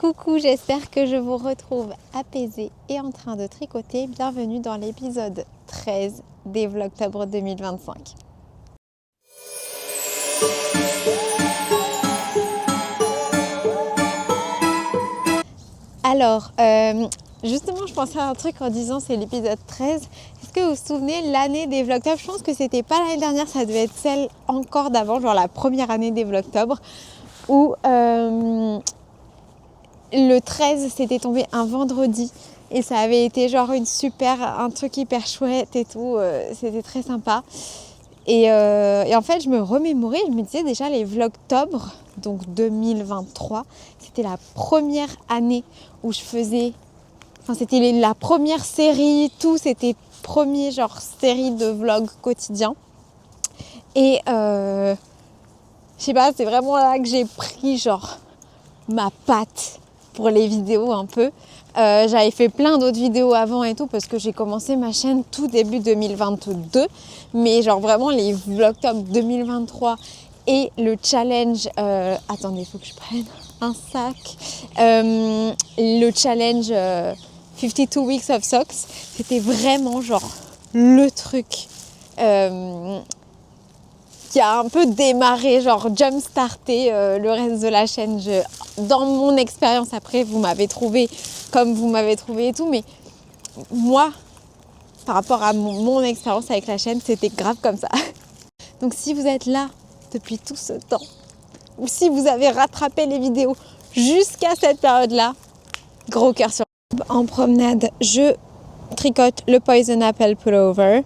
Coucou, j'espère que je vous retrouve apaisé et en train de tricoter. Bienvenue dans l'épisode 13 des Vlogtober 2025. Alors, justement, je pensais à un truc en disant c'est l'épisode 13. Est-ce que vous vous souvenez l'année des Vlogtober? Je pense que c'était pas l'année dernière, ça devait être celle encore d'avant, genre la première année des Vlogtober, où le 13 c'était tombé un vendredi et ça avait été genre un truc hyper chouette et tout, c'était très sympa. Et en fait je me remémorais, je me disais déjà les Vlogtober, donc 2023, c'était la première année où je faisais, enfin c'était la première série, tout c'était premier genre série de vlogs quotidiens. Et je sais pas, c'est vraiment là que j'ai pris genre ma patte pour les vidéos un peu. J'avais fait plein d'autres vidéos avant et tout parce que j'ai commencé ma chaîne tout début 2022, mais genre vraiment les Vlogtober 2023 et le challenge, attendez, il faut que je prenne un sac, le challenge 52 Weeks of Socks, c'était vraiment genre le truc qui a un peu démarré, genre jump-starté le reste de la chaîne. Dans mon expérience, après, vous m'avez trouvé comme vous m'avez trouvé et tout, mais moi, par rapport à mon expérience avec la chaîne, c'était grave comme ça. Donc si vous êtes là depuis tout ce temps, ou si vous avez rattrapé les vidéos jusqu'à cette période-là, gros cœur sur en promenade, je tricote le Poison Apple Pullover.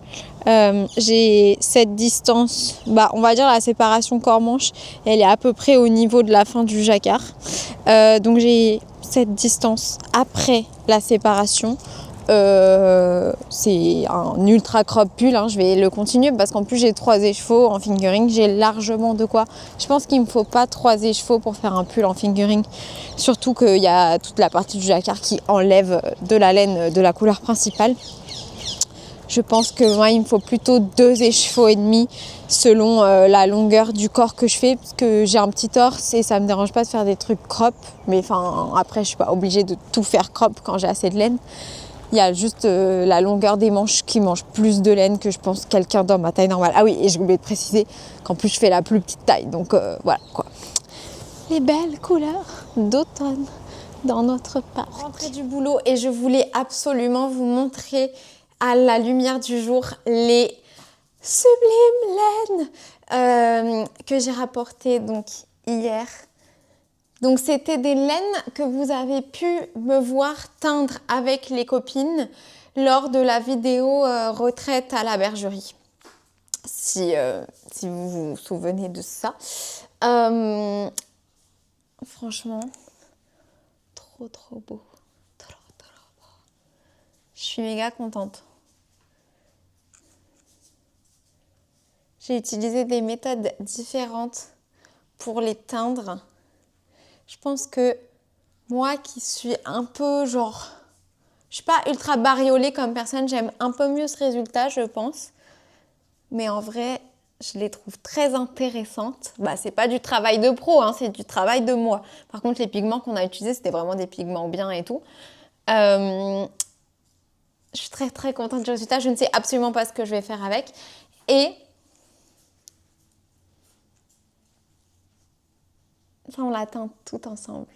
J'ai cette distance, on va dire la séparation corps-manche, elle est à peu près au niveau de la fin du jacquard. Donc j'ai cette distance après la séparation. C'est un ultra crop pull, je vais le continuer parce qu'en plus j'ai 3 écheveaux en fingering, j'ai largement de quoi. Je pense qu'il ne me faut pas 3 écheveaux pour faire un pull en fingering, surtout qu'il y a toute la partie du jacquard qui enlève de la laine de la couleur principale. Je pense que moi il me faut plutôt 2 écheveaux et demi selon la longueur du corps que je fais, parce que j'ai un petit torse et ça me dérange pas de faire des trucs crop, mais après je suis pas obligée de tout faire crop quand j'ai assez de laine. Il y a juste la longueur des manches qui mange plus de laine que je pense quelqu'un dans ma taille normale. Ah oui, et j'ai oublié de préciser qu'en plus je fais la plus petite taille, donc voilà quoi. Les belles couleurs d'automne dans notre parc. Rentrée du boulot et je voulais absolument vous montrer à la lumière du jour les sublimes laines que j'ai rapportées donc hier. Donc c'était des laines que vous avez pu me voir teindre avec les copines lors de la vidéo retraite à la bergerie. Si vous vous souvenez de ça. Franchement, trop beau. Trop beau. Je suis méga contente. J'ai utilisé des méthodes différentes pour les teindre. Je pense que moi qui suis un peu genre... Je suis pas ultra bariolée comme personne, j'aime un peu mieux ce résultat, je pense. Mais en vrai, je les trouve très intéressantes. C'est pas du travail de pro, c'est du travail de moi. Par contre, les pigments qu'on a utilisés, c'était vraiment des pigments bien et tout. Je suis très contente du résultat. Je ne sais absolument pas ce que je vais faire avec. Et ça, on la teint tout ensemble.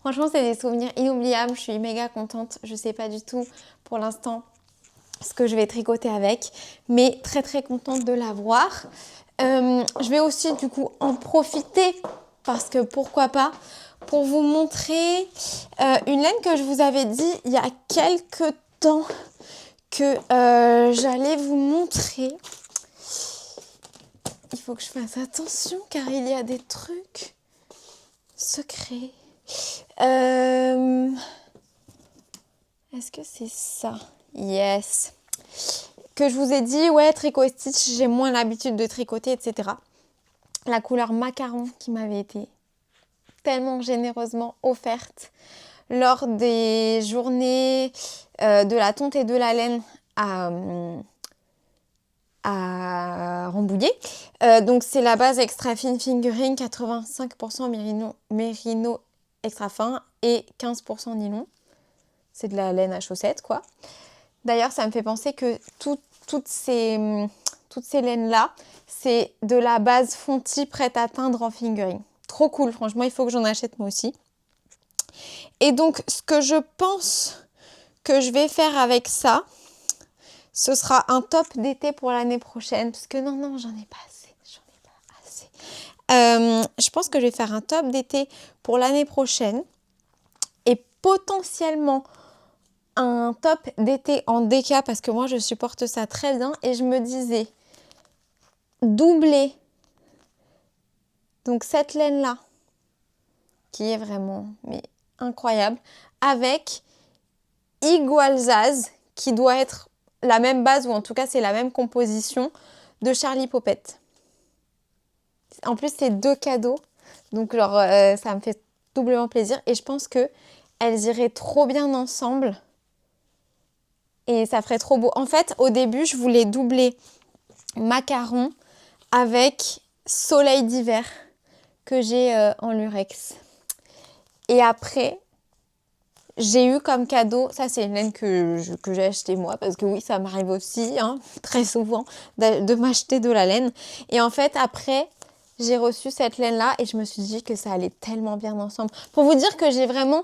Franchement, c'est des souvenirs inoubliables. Je suis méga contente. Je sais pas du tout pour l'instant ce que je vais tricoter avec, mais très contente de l'avoir. Je vais aussi du coup en profiter parce que pourquoi pas, pour vous montrer une laine que je vous avais dit il y a quelques temps que j'allais vous montrer. Il faut que je fasse attention car il y a des trucs secrets. Est-ce que c'est ça? Yes. Que je vous ai dit, ouais, tricot stitch, j'ai moins l'habitude de tricoter, etc. La couleur macaron qui m'avait été tellement généreusement offerte lors des journées de la tonte et de la laine à Rambouillet. Donc c'est la base extra fine fingering, 85% mérino extra fin et 15% nylon. C'est de la laine à chaussettes, quoi. D'ailleurs, ça me fait penser que toutes ces laines-là, c'est de la base Fonty prête à teindre en fingering. Trop cool, franchement, il faut que j'en achète moi aussi. Et donc, ce que je pense que je vais faire avec ça, ce sera un top d'été pour l'année prochaine. Parce que non, j'en ai pas assez. Je pense que je vais faire un top d'été pour l'année prochaine. Et potentiellement un top d'été en déca. Parce que moi, je supporte ça très bien. Et je me disais, doubler donc cette laine-là, qui est vraiment incroyable, avec Igualzaz, qui doit être la même base, ou en tout cas c'est la même composition, de Charlie Popette. En plus, c'est 2 cadeaux, donc genre ça me fait doublement plaisir. Et je pense qu'elles iraient trop bien ensemble. Et ça ferait trop beau. En fait, au début, je voulais doubler Macaron avec Soleil d'hiver que j'ai en lurex. Et après, j'ai eu comme cadeau, ça c'est une laine que j'ai achetée moi, parce que oui, ça m'arrive aussi, très souvent, de m'acheter de la laine. Et en fait, après, j'ai reçu cette laine-là et je me suis dit que ça allait tellement bien ensemble. Pour vous dire que j'ai vraiment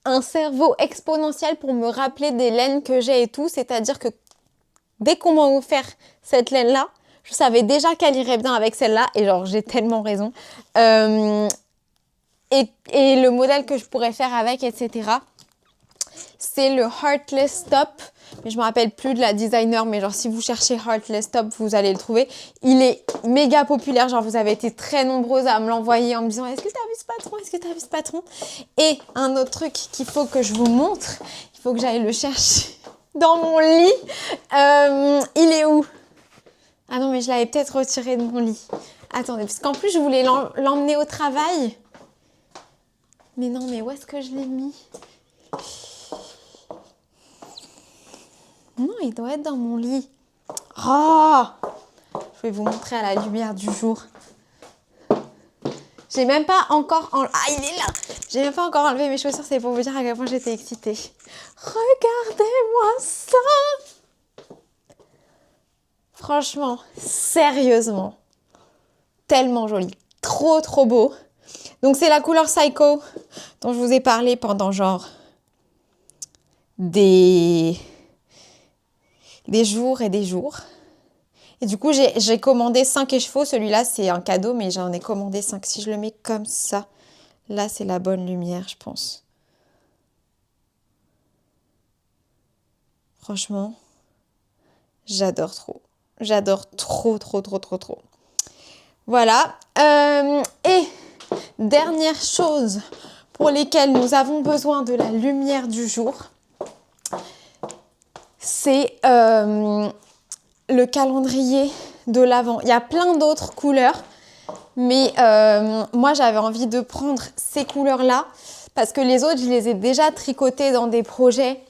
un cerveau exponentiel pour me rappeler des laines que j'ai et tout, c'est-à-dire que dès qu'on m'a offert cette laine-là, je savais déjà qu'elle irait bien avec celle-là, et genre, j'ai tellement raison. Et le modèle que je pourrais faire avec, etc., c'est le Heartless Top. Mais je me rappelle plus de la designer, mais genre si vous cherchez Heartless Top, vous allez le trouver. Il est méga populaire, genre vous avez été très nombreuses à me l'envoyer en me disant « Est-ce que tu as vu ce patron? Est-ce que tu as vu ce patron ?» Et un autre truc qu'il faut que je vous montre, il faut que j'aille le chercher dans mon lit. Il est où? Ah non, mais je l'avais peut-être retiré de mon lit. Attendez, parce qu'en plus je voulais l'emmener au travail. Mais non, mais où est-ce que je l'ai mis? Non, il doit être dans mon lit. Oh! Je vais vous montrer à la lumière du jour. J'ai même pas encore enlevé... Ah, il est là! J'ai même pas encore enlevé mes chaussures, c'est pour vous dire à quel point j'étais excitée. Regardez-moi ça! Franchement, sérieusement, tellement joli. Trop, trop beau. Donc, c'est la couleur Psycho dont je vous ai parlé pendant genre des jours et des jours. Et du coup, j'ai commandé 5 écheveaux. Celui-là, c'est un cadeau, mais j'en ai commandé 5. Si je le mets comme ça, là, c'est la bonne lumière, je pense. Franchement, j'adore trop. J'adore trop, trop, trop, trop, trop. Voilà. Et dernière chose pour lesquelles nous avons besoin de la lumière du jour, c'est le calendrier de l'Avent. Il y a plein d'autres couleurs, mais moi j'avais envie de prendre ces couleurs-là parce que les autres, je les ai déjà tricotées dans des projets.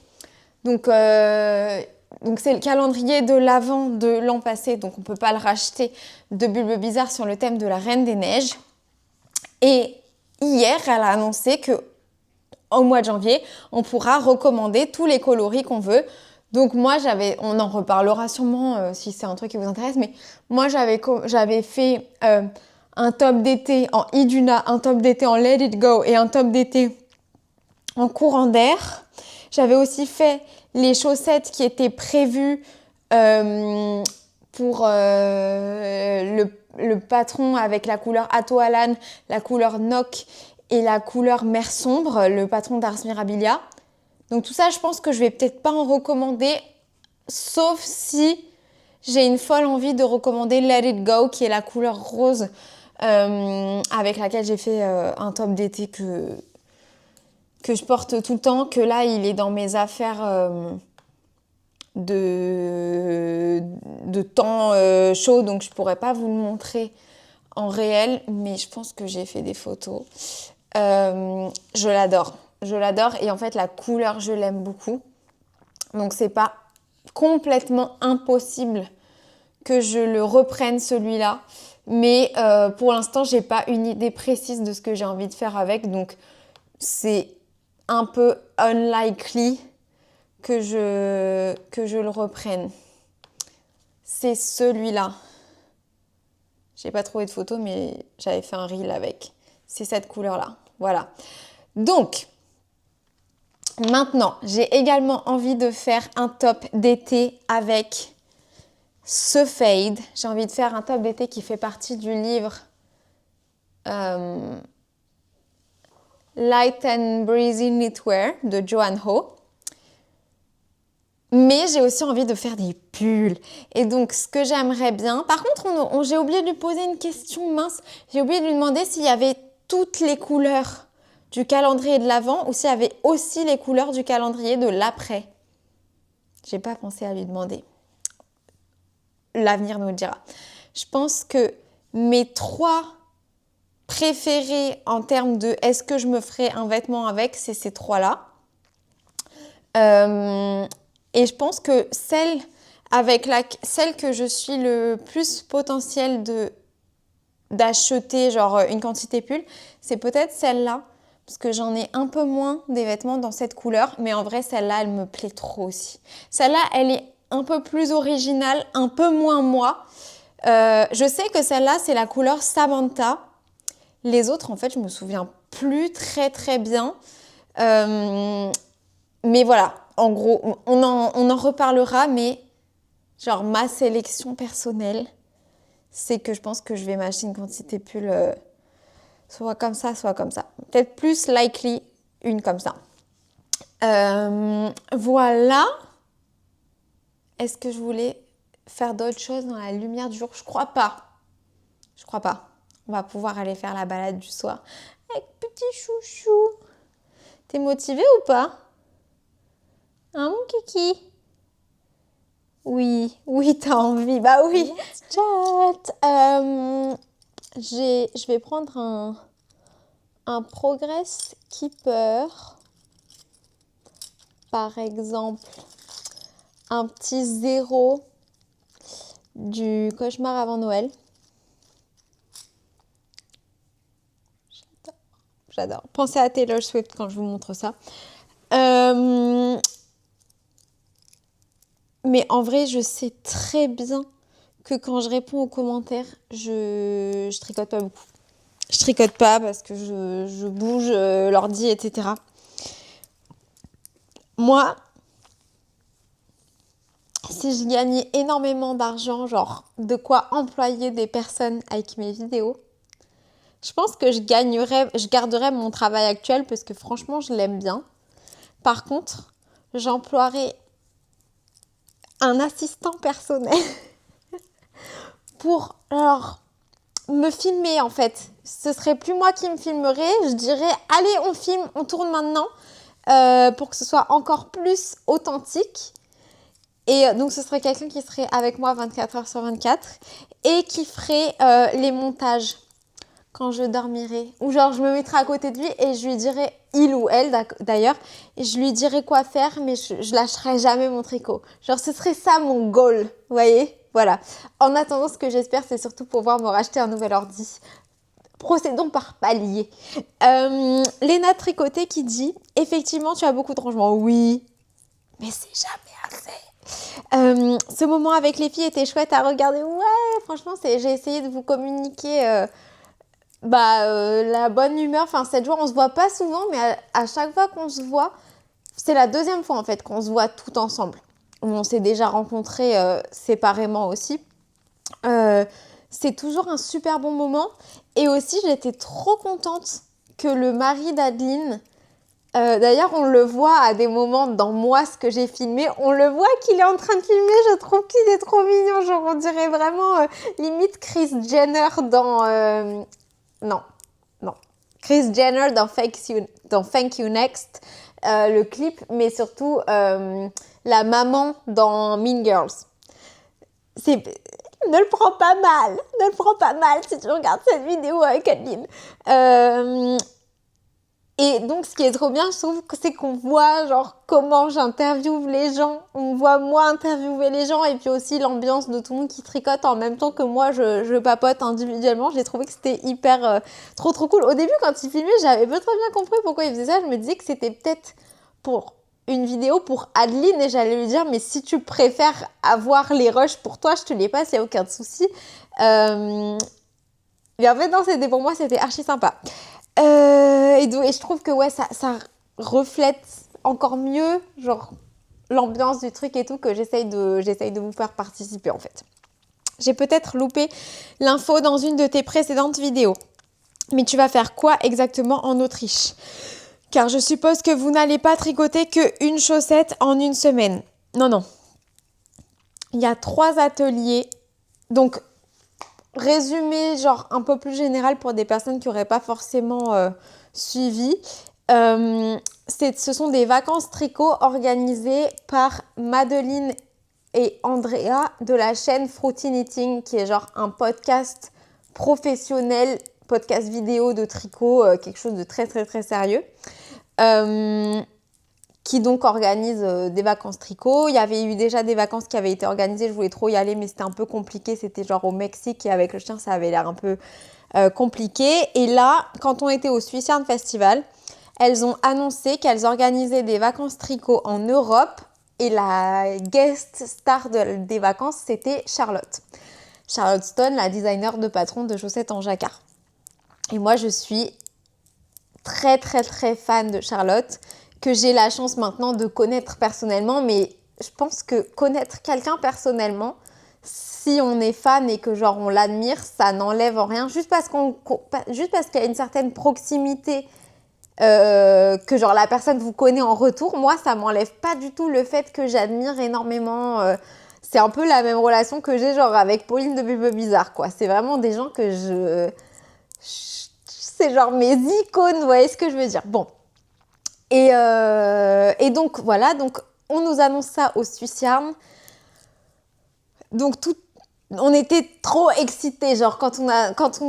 Donc c'est le calendrier de l'Avent de l'an passé, donc on ne peut pas le racheter, de Bulbe Bizarre sur le thème de la Reine des Neiges. Et hier, elle a annoncé qu'au mois de janvier, on pourra recommander tous les coloris qu'on veut. Donc moi, on en reparlera sûrement si c'est un truc qui vous intéresse, mais moi, j'avais fait un top d'été en Iduna, un top d'été en Let It Go et un top d'été en courant d'air. J'avais aussi fait les chaussettes qui étaient prévues pour le patron avec la couleur Atoalan, la couleur Noc et la couleur Mer Sombre, le patron d'Ars Mirabilia. Donc tout ça, je pense que je vais peut-être pas en recommander, sauf si j'ai une folle envie de recommander Let It Go, qui est la couleur rose avec laquelle j'ai fait un top d'été que je porte tout le temps, que là, il est dans mes affaires de temps chaud, donc je pourrais pas vous le montrer en réel, mais je pense que j'ai fait des photos. Je l'adore. Je l'adore et en fait, la couleur, je l'aime beaucoup. Donc, c'est pas complètement impossible que je le reprenne celui-là. Mais pour l'instant, j'ai pas une idée précise de ce que j'ai envie de faire avec. Donc, c'est un peu unlikely que je le reprenne. C'est celui-là. J'ai pas trouvé de photo, mais j'avais fait un reel avec. C'est cette couleur-là. Voilà. Donc, maintenant, j'ai également envie de faire un top d'été avec ce fade. J'ai envie de faire un top d'été qui fait partie du livre Light and Breezy Knitwear de Joanne Ho. Mais j'ai aussi envie de faire des pulls. Et donc, ce que j'aimerais bien... Par contre, j'ai oublié de lui poser une question mince. J'ai oublié de lui demander s'il y avait toutes les couleurs du calendrier de l'avant ou s'il y avait aussi les couleurs du calendrier de l'après. J'ai pas pensé à lui demander. L'avenir nous le dira. Je pense que mes 3 préférés en termes de est-ce que je me ferais un vêtement avec, c'est ces 3-là. Et je pense que celle que je suis le plus potentiel d'acheter, genre une quantité pull, c'est peut-être celle-là. Parce que j'en ai un peu moins des vêtements dans cette couleur. Mais en vrai, celle-là, elle me plaît trop aussi. Celle-là, elle est un peu plus originale, un peu moins moi. Je sais que celle-là, c'est la couleur Samantha. Les autres, en fait, je me souviens plus très très bien. Mais voilà, en gros, on en reparlera, mais genre ma sélection personnelle, c'est que je pense que je vais m'acheter une quantité pull soit comme ça, soit comme ça. Peut-être plus likely une comme ça. Voilà. Est-ce que je voulais faire d'autres choses dans la lumière du jour? Je crois pas. Je crois pas. On va pouvoir aller faire la balade du soir avec petit chouchou. T'es motivée ou pas? Hein, mon kiki? Oui, t'as envie. Bah oui. Chat. Je vais prendre un Progress Keeper. Par exemple, un petit 0 du cauchemar avant Noël. J'adore. Pensez à Taylor Swift quand je vous montre ça. Mais en vrai, je sais très bien que quand je réponds aux commentaires, je tricote pas beaucoup. Je tricote pas parce que je bouge l'ordi, etc. Moi, si je gagnais énormément d'argent, genre de quoi employer des personnes avec mes vidéos, je pense que je garderais mon travail actuel parce que franchement, je l'aime bien. Par contre, j'emploierais un assistant personnel pour me filmer en fait. Ce serait plus moi qui me filmerais, je dirais allez on filme, on tourne maintenant pour que ce soit encore plus authentique. Et donc ce serait quelqu'un qui serait avec moi 24 heures sur 24 et qui ferait les montages quand je dormirais. Ou genre je me mettrais à côté de lui et je lui dirais, il ou elle d'ailleurs, et je lui dirais quoi faire mais je lâcherais jamais mon tricot. Genre ce serait ça mon goal, vous voyez? Voilà. En attendant, ce que j'espère, c'est surtout pouvoir me racheter un nouvel ordi. Procédons par palier. Léna Tricoté qui dit « Effectivement, tu as beaucoup de rangements. » Oui, mais c'est jamais assez. Ce moment avec les filles était chouette à regarder. Ouais, franchement, j'ai essayé de vous communiquer la bonne humeur. Enfin, 7 jours, on se voit pas souvent, mais à chaque fois qu'on se voit, c'est la 2e fois en fait qu'on se voit tout ensemble. On s'est déjà rencontrés séparément aussi. C'est toujours un super bon moment. Et aussi, j'étais trop contente que le mari d'Adeline, d'ailleurs, on le voit à des moments dans moi, ce que j'ai filmé, on le voit qu'il est en train de filmer. Je trouve qu'il est trop mignon. Genre, on dirait vraiment limite Kris Jenner dans... Non. Kris Jenner dans Thank You Next, le clip, mais surtout la maman dans Mean Girls. Ne le prends pas mal si tu regardes cette vidéo avec Adeline. Et donc, ce qui est trop bien, je trouve, c'est qu'on voit genre comment j'interviewe les gens. On voit moi interviewer les gens et puis aussi l'ambiance de tout le monde qui tricote en même temps que moi, je papote individuellement. J'ai trouvé que c'était hyper trop cool. Au début, quand il filmait, j'avais pas très bien compris pourquoi il faisait ça. Je me disais que c'était peut-être pour une vidéo pour Adeline et j'allais lui dire mais si tu préfères avoir les rushs pour toi, je te les passe, il n'y a aucun souci. Mais en fait, non, pour moi, c'était archi sympa. Et je trouve que ouais, ça reflète encore mieux genre l'ambiance du truc et tout que j'essaye de vous faire participer en fait. J'ai peut-être loupé l'info dans une de tes précédentes vidéos. Mais tu vas faire quoi exactement en Autriche? Car je suppose que vous n'allez pas tricoter qu'une chaussette en une semaine. Non, non. Il y a 3 ateliers. Donc, résumé genre un peu plus général pour des personnes qui n'auraient pas forcément suivi. Ce sont des vacances tricot organisées par Madeline et Andrea de la chaîne Fruity Knitting, qui est genre un podcast professionnel, podcast vidéo de tricot, quelque chose de très très très sérieux. Qui donc organise des vacances tricot. Il y avait eu déjà des vacances qui avaient été organisées, je voulais trop y aller, mais c'était un peu compliqué. C'était genre au Mexique et avec le chien, ça avait l'air un peu compliqué. Et là, quand on était au Swiss Yarn Festival, elles ont annoncé qu'elles organisaient des vacances tricot en Europe et la guest star des vacances, c'était Charlotte. Charlotte Stone, la designer de patron de chaussettes en jacquard. Et moi, je suis très très très fan de Charlotte, que j'ai la chance maintenant de connaître personnellement, mais je pense que connaître quelqu'un personnellement, si on est fan et que genre on l'admire, ça n'enlève en rien, juste parce qu'il y a une certaine proximité que genre la personne vous connaît en retour, moi ça m'enlève pas du tout le fait que j'admire énormément. C'est un peu la même relation que j'ai genre avec Pauline de Bébé Bizarre, quoi. C'est vraiment des gens que c'est genre mes icônes, vous voyez ce que je veux dire. Bon. Et donc, voilà. Donc, on nous annonce ça au Swiss Yarn. Donc, on était trop excités. Genre, quand on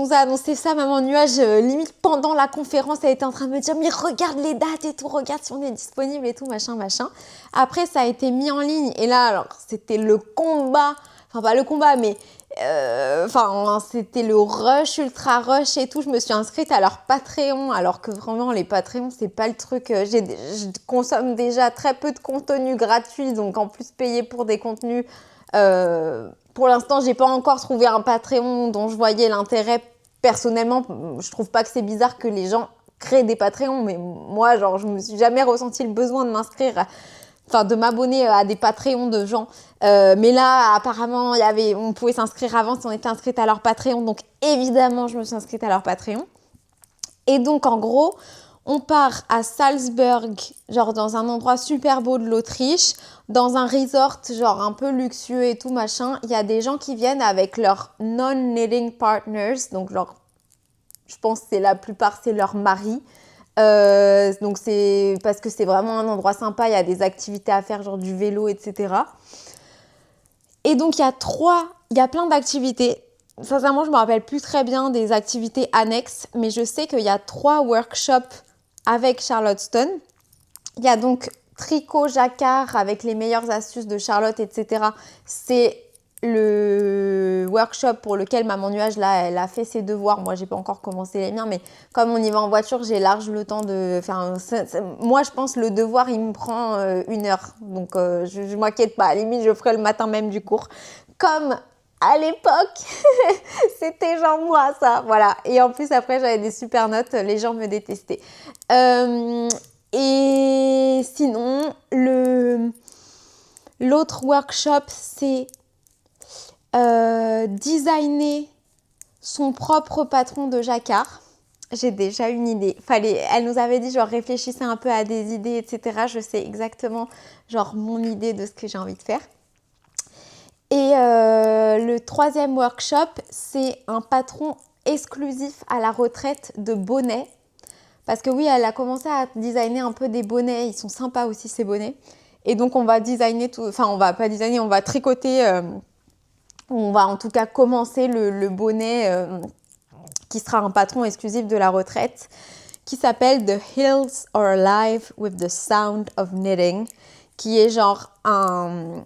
nous a annoncé ça, même en nuage, limite pendant la conférence, elle était en train de me dire « Mais regarde les dates et tout, regarde si on est disponible et tout, machin, machin. » Après, ça a été mis en ligne. Et là, alors, c'était le combat. Enfin, pas le combat, mais... c'était le rush, ultra rush et tout. Je me suis inscrite à leur Patreon, alors que vraiment, les Patreons, c'est pas le truc. Je consomme déjà très peu de contenu gratuit, donc en plus payer pour des contenus... pour l'instant, j'ai pas encore trouvé un Patreon dont je voyais l'intérêt. Personnellement, je trouve pas que c'est bizarre que les gens créent des Patreons, mais moi, genre, je me suis jamais ressenti le besoin de de m'abonner à des Patreons de gens. Mais là, apparemment, on pouvait s'inscrire avant si on était inscrite à leur Patreon. Donc, évidemment, je me suis inscrite à leur Patreon. Et donc, en gros, on part à Salzburg, genre dans un endroit super beau de l'Autriche, dans un resort genre un peu luxueux et tout machin. Il y a des gens qui viennent avec leurs non-knitting partners, donc genre, je pense que la plupart, c'est leur mari. Donc c'est parce que c'est vraiment un endroit sympa, il y a des activités à faire, genre du vélo, etc. Et donc il y a plein d'activités. Sincèrement, je me rappelle plus très bien des activités annexes, mais je sais qu'il y a 3 workshops avec Charlotte Stone. Il y a donc tricot jacquard avec les meilleures astuces de Charlotte, etc. C'est le workshop pour lequel Maman Nuage, là, elle a fait ses devoirs. Moi, j'ai pas encore commencé les miens, mais comme on y va en voiture, j'ai large le temps de faire... Moi, je pense le devoir, il me prend 1 heure. Donc, je m'inquiète pas. À la limite, je ferai le matin même du cours. Comme à l'époque, c'était genre moi, ça. Voilà. Et en plus, après, j'avais des super notes. Les gens me détestaient. Et sinon, l'autre workshop, c'est designer son propre patron de jacquard. J'ai déjà une idée. Elle nous avait dit, genre, réfléchissez un peu à des idées, etc. Je sais exactement, genre, mon idée de ce que j'ai envie de faire. Et le 3e workshop, c'est un patron exclusif à la retraite de bonnets. Parce que oui, elle a commencé à designer un peu des bonnets. Ils sont sympas aussi, ces bonnets. Et donc, on va designer tout... Enfin, on va pas designer, on va tricoter... on va en tout cas commencer le bonnet qui sera un patron exclusif de la retraite, qui s'appelle The Hills Are Alive with the Sound of Knitting, qui est genre un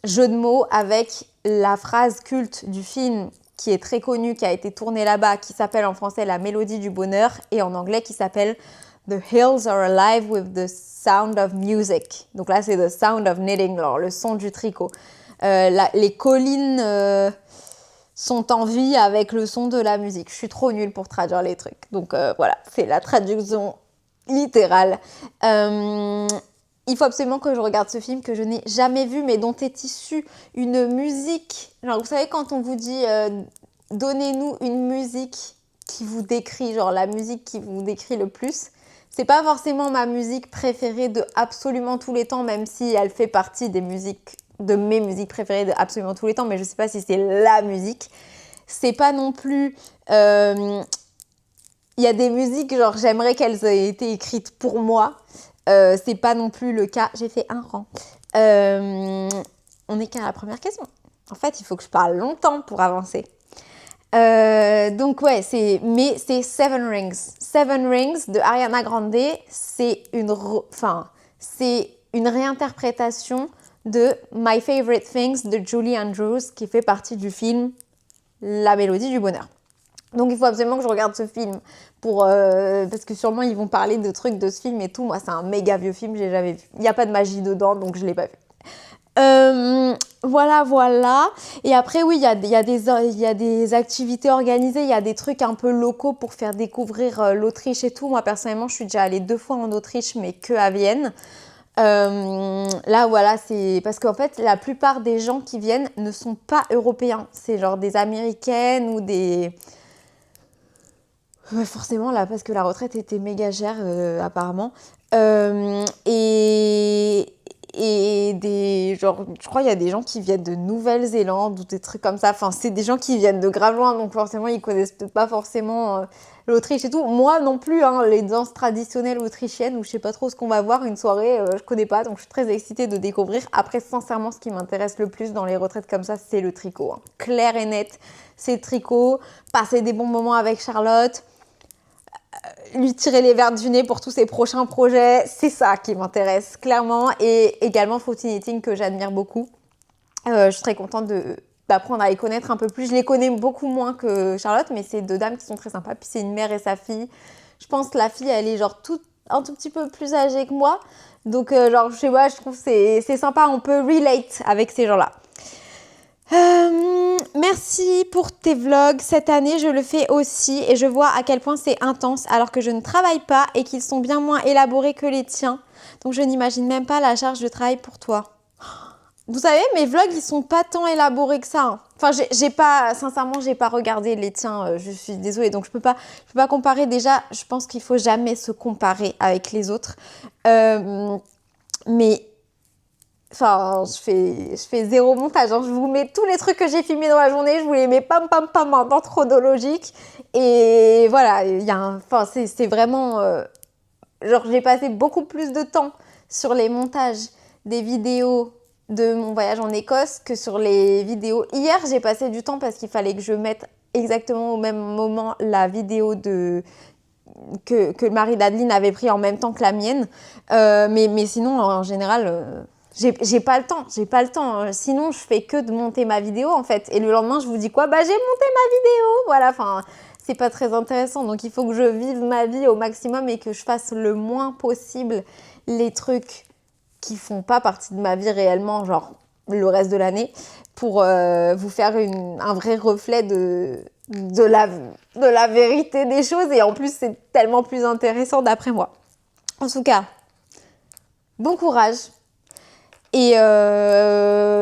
jeu de mots avec la phrase culte du film qui est très connue, qui a été tournée là-bas, qui s'appelle en français La Mélodie du Bonheur et en anglais qui s'appelle The Hills Are Alive with the Sound of Music. Donc là, c'est The Sound of Knitting, alors le son du tricot. Les collines sont en vie avec le son de la musique. Je suis trop nulle pour traduire les trucs. Donc voilà, c'est la traduction littérale. Il faut absolument que je regarde ce film que je n'ai jamais vu, mais dont est issue une musique. Genre, vous savez, quand on vous dit donnez-nous une musique qui vous décrit, genre la musique qui vous décrit le plus. C'est pas forcément ma musique préférée de absolument tous les temps, même si elle fait partie de mes musiques préférées de absolument tous les temps, mais je sais pas si c'est la musique. C'est pas non plus... Il y a des musiques, genre j'aimerais qu'elles aient été écrites pour moi. C'est pas non plus le cas. J'ai fait un rang. On n'est qu'à la première question. En fait, il faut que je parle longtemps pour avancer. Donc ouais, c'est Seven Rings. Seven Rings de Ariana Grande, c'est une réinterprétation de My Favorite Things de Julie Andrews qui fait partie du film La Mélodie du Bonheur. Donc il faut absolument que je regarde ce film parce que sûrement ils vont parler de trucs de ce film et tout. Moi, c'est un méga vieux film, j'ai jamais vu. Il n'y a pas de magie dedans, donc je l'ai pas vu. Voilà. Et après, oui, il y a des activités organisées, il y a des trucs un peu locaux pour faire découvrir l'Autriche et tout. Moi, personnellement, je suis déjà allée 2 fois en Autriche, mais que à Vienne. Là, voilà, c'est parce qu'en fait, la plupart des gens qui viennent ne sont pas européens. C'est genre des Américaines ou des... Ouais, forcément, là, parce que la retraite était méga chère, apparemment. Et genre, je crois qu'il y a des gens qui viennent de Nouvelle-Zélande ou des trucs comme ça. Enfin, c'est des gens qui viennent de grave loin, donc forcément, ils connaissent peut-être pas forcément l'Autriche et tout. Moi non plus, hein, les danses traditionnelles autrichiennes, où je sais pas trop ce qu'on va voir, une soirée, je connais pas, donc je suis très excitée de découvrir. Après, sincèrement, ce qui m'intéresse le plus dans les retraites comme ça, c'est le tricot. Hein. Clair et net, c'est le tricot. Passer des bons moments avec Charlotte. Lui tirer les verres du nez pour tous ses prochains projets, c'est ça qui m'intéresse clairement, et également Fruity Knitting que j'admire beaucoup. Je suis très contente d'apprendre à les connaître un peu plus. Je les connais beaucoup moins que Charlotte, mais c'est 2 dames qui sont très sympas. Puis c'est une mère et sa fille. Je pense que la fille, elle est genre un tout petit peu plus âgée que moi. Donc genre, je sais pas, je trouve que c'est sympa, on peut relate avec ces gens-là. Merci pour tes vlogs. Cette année, je le fais aussi et je vois à quel point c'est intense alors que je ne travaille pas et qu'ils sont bien moins élaborés que les tiens. Donc, je n'imagine même pas la charge de travail pour toi. Vous savez, mes vlogs, ils sont pas tant élaborés que ça. Hein. Enfin, sincèrement, j'ai pas regardé les tiens. Je suis désolée. Donc, je peux pas comparer. Déjà, je pense qu'il faut jamais se comparer avec les autres. Mais... Enfin, je fais 0 montage. Hein. Je vous mets tous les trucs que j'ai filmés dans la journée. Je vous les mets pam en ordre chronologique. Et voilà, c'est vraiment... genre, j'ai passé beaucoup plus de temps sur les montages des vidéos de mon voyage en Écosse que sur les vidéos. Hier, j'ai passé du temps parce qu'il fallait que je mette exactement au même moment la vidéo que le mari d'Adeline avait pris en même temps que la mienne. Mais sinon, en général... J'ai pas le temps. Sinon, je fais que de monter ma vidéo, en fait. Et le lendemain, je vous dis quoi ? Bah, j'ai monté ma vidéo. Voilà, enfin, c'est pas très intéressant. Donc, il faut que je vive ma vie au maximum et que je fasse le moins possible les trucs qui font pas partie de ma vie réellement, genre le reste de l'année, pour vous faire un vrai reflet de la vérité des choses. Et en plus, c'est tellement plus intéressant d'après moi. En tout cas, bon courage. Et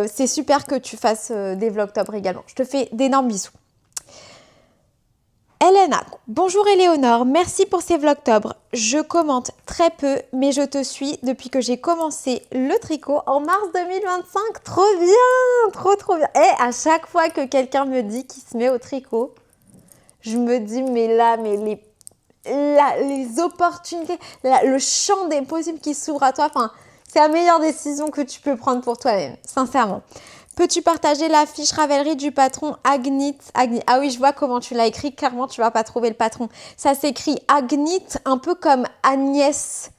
c'est super que tu fasses des vlogtobres également. Je te fais d'énormes bisous. Elena, bonjour Éléonore, merci pour ces vlogtobres. Je commente très peu, mais je te suis depuis que j'ai commencé le tricot en mars 2025. Trop bien, trop bien. Et à chaque fois que quelqu'un me dit qu'il se met au tricot, je me dis, les opportunités, le champ des possibles qui s'ouvre à toi, enfin... C'est la meilleure décision que tu peux prendre pour toi-même, sincèrement. Peux-tu partager la fiche Ravelry du patron Agnit? Ah oui, je vois comment tu l'as écrit. Clairement, tu vas pas trouver le patron. Ça s'écrit Agnit, un peu comme Agnès,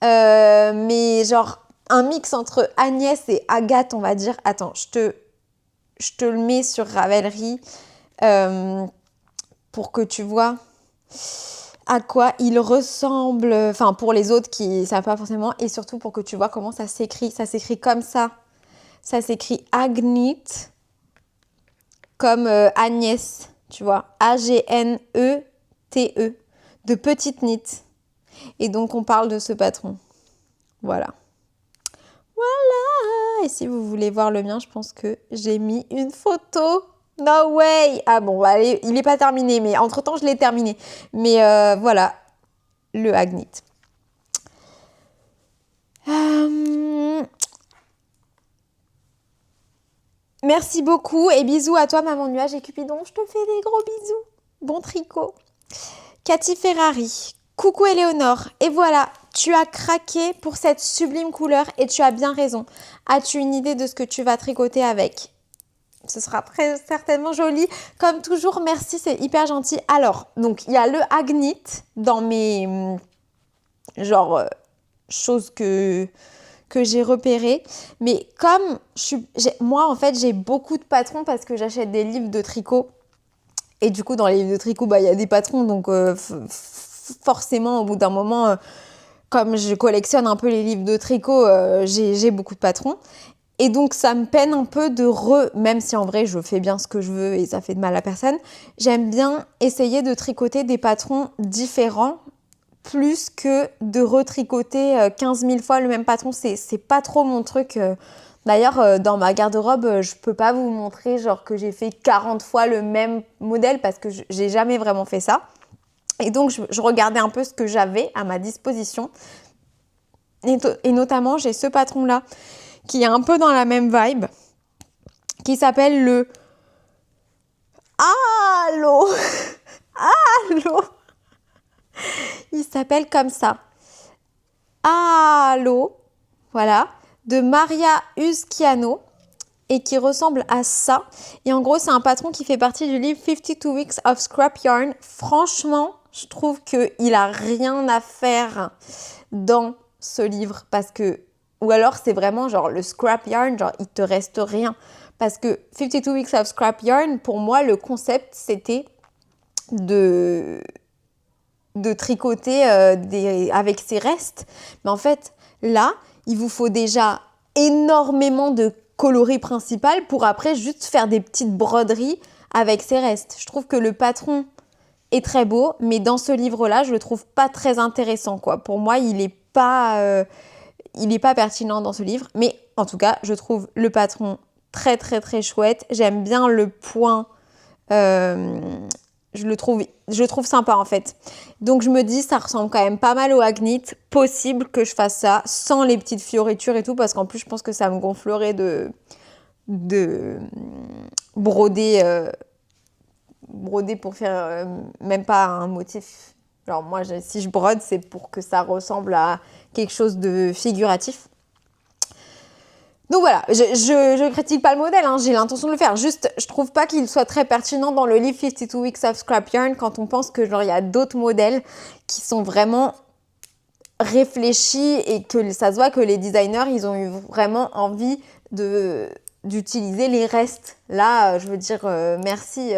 mais genre un mix entre Agnès et Agathe, on va dire. Attends, je te le mets sur Ravelry pour que tu vois à quoi il ressemble. Enfin, pour les autres qui ne savent pas forcément. Et surtout pour que tu vois comment ça s'écrit. Ça s'écrit comme ça. Ça s'écrit Agnit, comme Agnès, tu vois. Agnete, de petite nit. Et donc, on parle de ce patron. Voilà. Voilà. Et si vous voulez voir le mien, je pense que j'ai mis une photo. No way. Ah bon, bah, allez, il n'est pas terminé, mais entre-temps, je l'ai terminé. Mais voilà, le Agnit. Merci beaucoup et bisous à toi, maman nuage et Cupidon. Je te fais des gros bisous. Bon tricot. Cathy Ferrari. Coucou Éléonore. Et voilà, tu as craqué pour cette sublime couleur et tu as bien raison. As-tu une idée de ce que tu vas tricoter avec? Ce sera très certainement joli. Comme toujours, merci, c'est hyper gentil. Alors, donc, il y a le Agnit dans mes choses que j'ai repérées. Mais comme moi, en fait, j'ai beaucoup de patrons parce que j'achète des livres de tricot. Et du coup, dans les livres de tricot, il y a des patrons. Donc, forcément, au bout d'un moment, comme je collectionne un peu les livres de tricot, j'ai beaucoup de patrons. Et donc, ça me peine un peu même si en vrai, je fais bien ce que je veux et ça fait de mal à personne, j'aime bien essayer de tricoter des patrons différents plus que de retricoter 15 000 fois le même patron. C'est pas trop mon truc. D'ailleurs, dans ma garde-robe, je peux pas vous montrer genre que j'ai fait 40 fois le même modèle parce que j'ai jamais vraiment fait ça. Et donc, je regardais un peu ce que j'avais à ma disposition. Et notamment, j'ai ce patron-là qui est un peu dans la même vibe, qui s'appelle le Halo. Halo. Il s'appelle comme ça. Halo. Voilà. De Maria Uschiano. Et qui ressemble à ça. Et en gros, c'est un patron qui fait partie du livre 52 Weeks of Scrap Yarn. Franchement, je trouve qu'il a rien à faire dans ce livre parce que ou alors c'est vraiment genre le scrap yarn, genre il te reste rien. Parce que 52 Weeks of Scrap Yarn, pour moi, le concept, c'était de tricoter avec ses restes. Mais en fait, là, il vous faut déjà énormément de coloris principal pour après juste faire des petites broderies avec ses restes. Je trouve que le patron est très beau, mais dans ce livre-là, je le trouve pas très intéressant, quoi. Pour moi, il est pas pertinent dans ce livre, mais en tout cas, je trouve le patron très très très chouette. J'aime bien le point, je le trouve sympa en fait. Donc je me dis, ça ressemble quand même pas mal au Agnit. Possible que je fasse ça sans les petites fioritures et tout, parce qu'en plus, je pense que ça me gonflerait de broder pour faire même pas un motif. Genre moi, si je brode, c'est pour que ça ressemble à quelque chose de figuratif. Donc voilà, je critique pas le modèle, hein, j'ai l'intention de le faire. Juste, je trouve pas qu'il soit très pertinent dans le livre 52 Weeks of Scrap Yarn quand on pense que genre il y a d'autres modèles qui sont vraiment réfléchis et que ça se voit que les designers, ils ont eu vraiment envie d'utiliser les restes. Là, je veux dire, merci.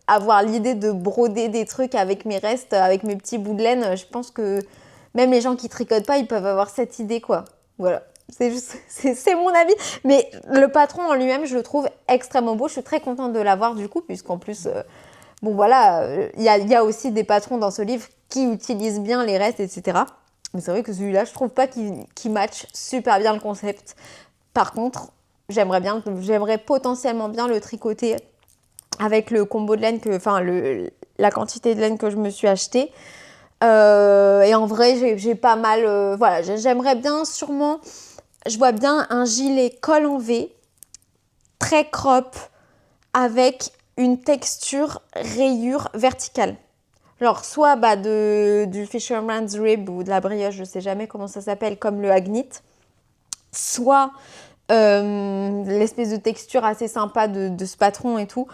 Avoir l'idée de broder des trucs avec mes restes, avec mes petits bouts de laine, je pense que même les gens qui tricotent pas, ils peuvent avoir cette idée, quoi. Voilà. C'est mon avis. Mais le patron en lui-même, je le trouve extrêmement beau. Je suis très contente de l'avoir du coup, puisqu'en plus, bon voilà, il y a aussi des patrons dans ce livre qui utilisent bien les restes, etc. Mais c'est vrai que celui-là, je trouve pas qu'il match super bien le concept. Par contre, j'aimerais potentiellement bien le tricoter avec le combo de laine la quantité de laine que je me suis achetée. Et en vrai, j'ai pas mal... voilà, j'aimerais bien sûrement... Je vois bien un gilet col en V, très crop, avec une texture rayure verticale. Genre soit du Fisherman's Rib ou de la brioche, je sais jamais comment ça s'appelle, comme le Agnit. Soit l'espèce de texture assez sympa de ce patron et tout.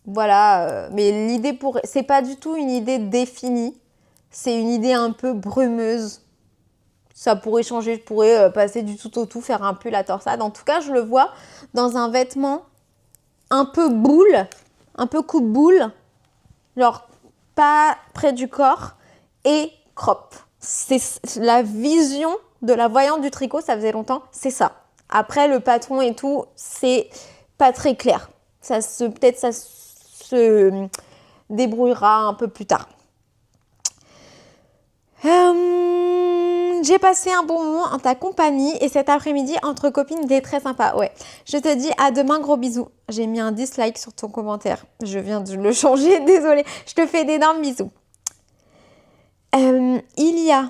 Voilà, mais l'idée c'est pas du tout une idée définie, c'est une idée un peu brumeuse. Ça pourrait changer, je pourrais passer du tout au tout, faire un pull à torsade. En tout cas, je le vois dans un vêtement un peu boule, un peu coupe-boule, genre pas près du corps et crop. C'est la vision de la voyante du tricot, ça faisait longtemps, c'est ça. Après, le patron et tout, c'est pas très clair. Peut-être ça se débrouillera un peu plus tard. J'ai passé un bon moment en ta compagnie et cet après-midi entre copines était très sympa. Ouais. Je te dis à demain, gros bisous. J'ai mis un dislike sur ton commentaire. Je viens de le changer, désolée. Je te fais d'énormes bisous. Il y a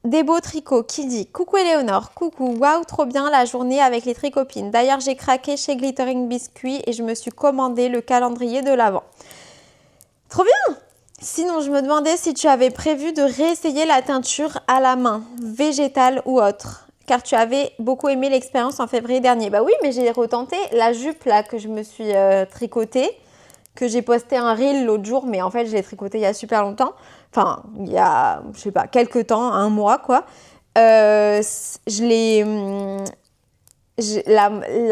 des beaux tricots qui dit coucou Éléonore, coucou, waouh, trop bien la journée avec les tricopines. D'ailleurs, j'ai craqué chez Glittering Biscuit et je me suis commandé le calendrier de l'Avent. Trop bien! Sinon, je me demandais si tu avais prévu de réessayer la teinture à la main, végétale ou autre, car tu avais beaucoup aimé l'expérience en février dernier. Bah oui, mais j'ai retenté la jupe là que je me suis tricotée, que j'ai posté un reel l'autre jour, mais en fait, je l'ai tricotée il y a super longtemps. Enfin, il y a, je sais pas, quelques temps, un mois quoi. La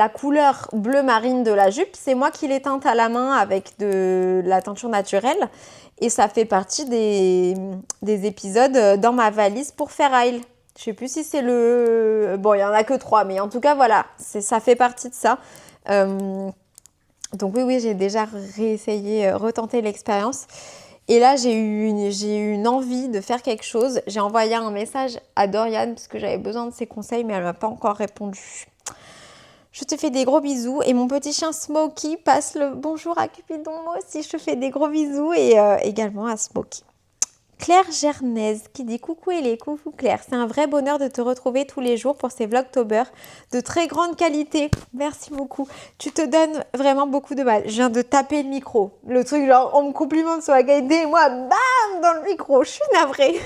couleur bleu marine de la jupe, c'est moi qui l'ai teinte à la main avec de la teinture naturelle. Et ça fait partie des épisodes dans ma valise pour Fair Isle. Je sais plus si c'est le... Bon, il n'y en a que 3, mais en tout cas, voilà, ça fait partie de ça. Donc oui, j'ai déjà réessayé, retenté l'expérience. Et là, j'ai eu une envie de faire quelque chose. J'ai envoyé un message à Dorian parce que j'avais besoin de ses conseils, mais elle ne m'a pas encore répondu. Je te fais des gros bisous et mon petit chien Smokey passe le bonjour à Cupidon. Moi aussi, je te fais des gros bisous et également à Smokey. Claire Gernaise qui dit coucou Elé, coucou Claire, c'est un vrai bonheur de te retrouver tous les jours pour ces Vlogtober de très grande qualité. Merci beaucoup. Tu te donnes vraiment beaucoup de mal. Je viens de taper le micro. Le truc genre on me complimente sur la qualité et moi bam dans le micro. Je suis navrée.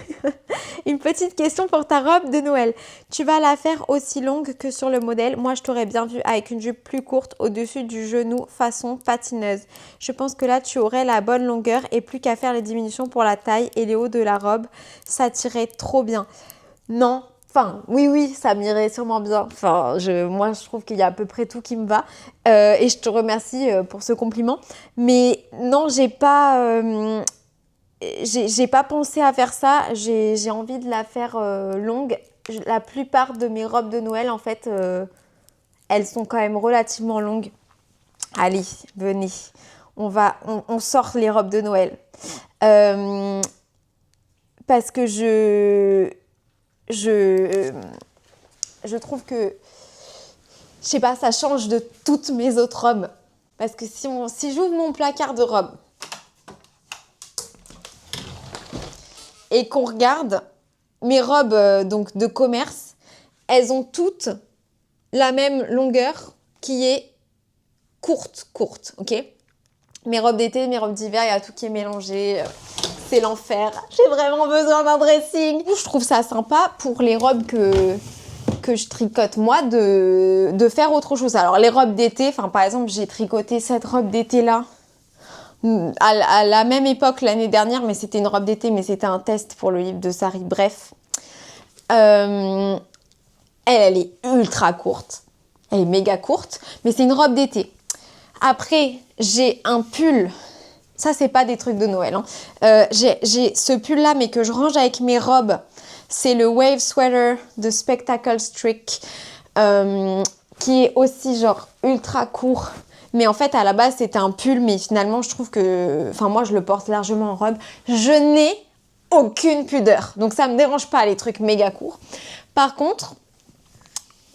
Une petite question pour ta robe de Noël. Tu vas la faire aussi longue que sur le modèle. Moi je t'aurais bien vu avec une jupe plus courte au-dessus du genou façon patineuse. Je pense que là tu aurais la bonne longueur et plus qu'à faire les diminutions pour la taille et les hauts de la robe, ça t'irait trop bien. Non, enfin, oui, ça m'irait sûrement bien. Enfin, moi, je trouve qu'il y a à peu près tout qui me va. Et je te remercie pour ce compliment. Mais non, j'ai pas pensé à faire ça. J'ai envie de la faire longue. La plupart de mes robes de Noël, en fait, elles sont quand même relativement longues. Allez, venez. On sort les robes de Noël. Parce que je trouve que, je sais pas, ça change de toutes mes autres robes. Parce que si j'ouvre mon placard de robes et qu'on regarde mes robes donc de commerce, elles ont toutes la même longueur qui est courte, ok ? Mes robes d'été, mes robes d'hiver, il y a tout qui est mélangé. C'est l'enfer. J'ai vraiment besoin d'un dressing. Je trouve ça sympa pour les robes que je tricote moi de faire autre chose. Alors les robes d'été, enfin par exemple j'ai tricoté cette robe d'été là à la même époque l'année dernière, mais c'était une robe d'été, mais c'était un test pour le livre de Sari. Bref, elle est ultra courte. Elle est méga courte, mais c'est une robe d'été. Après, j'ai un pull. Ça, c'est pas des trucs de Noël. Hein. J'ai ce pull-là, mais que je range avec mes robes. C'est le Wave Sweater de Spectacle Streak, qui est aussi genre ultra court. Mais en fait, à la base, c'était un pull, mais finalement, je trouve que... Enfin, moi, je le porte largement en robe. Je n'ai aucune pudeur. Donc, ça me dérange pas, les trucs méga courts. Par contre,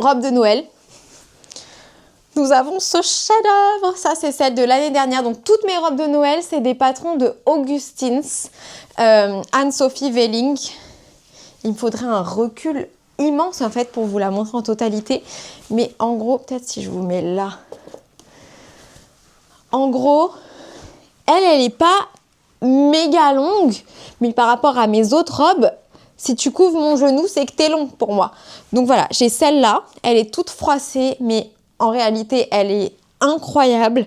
robe de Noël... Nous avons ce chef-d'œuvre, ça c'est celle de l'année dernière. Donc toutes mes robes de Noël, c'est des patrons de Augustins, Anne-Sophie Velling. Il me faudrait un recul immense en fait pour vous la montrer en totalité. Mais en gros, peut-être si je vous mets là. En gros, elle est pas méga longue, mais par rapport à mes autres robes, Si tu couvres mon genou, c'est que t'es long pour moi. Donc voilà, j'ai celle-là. Elle est toute froissée, mais en réalité, elle est incroyable.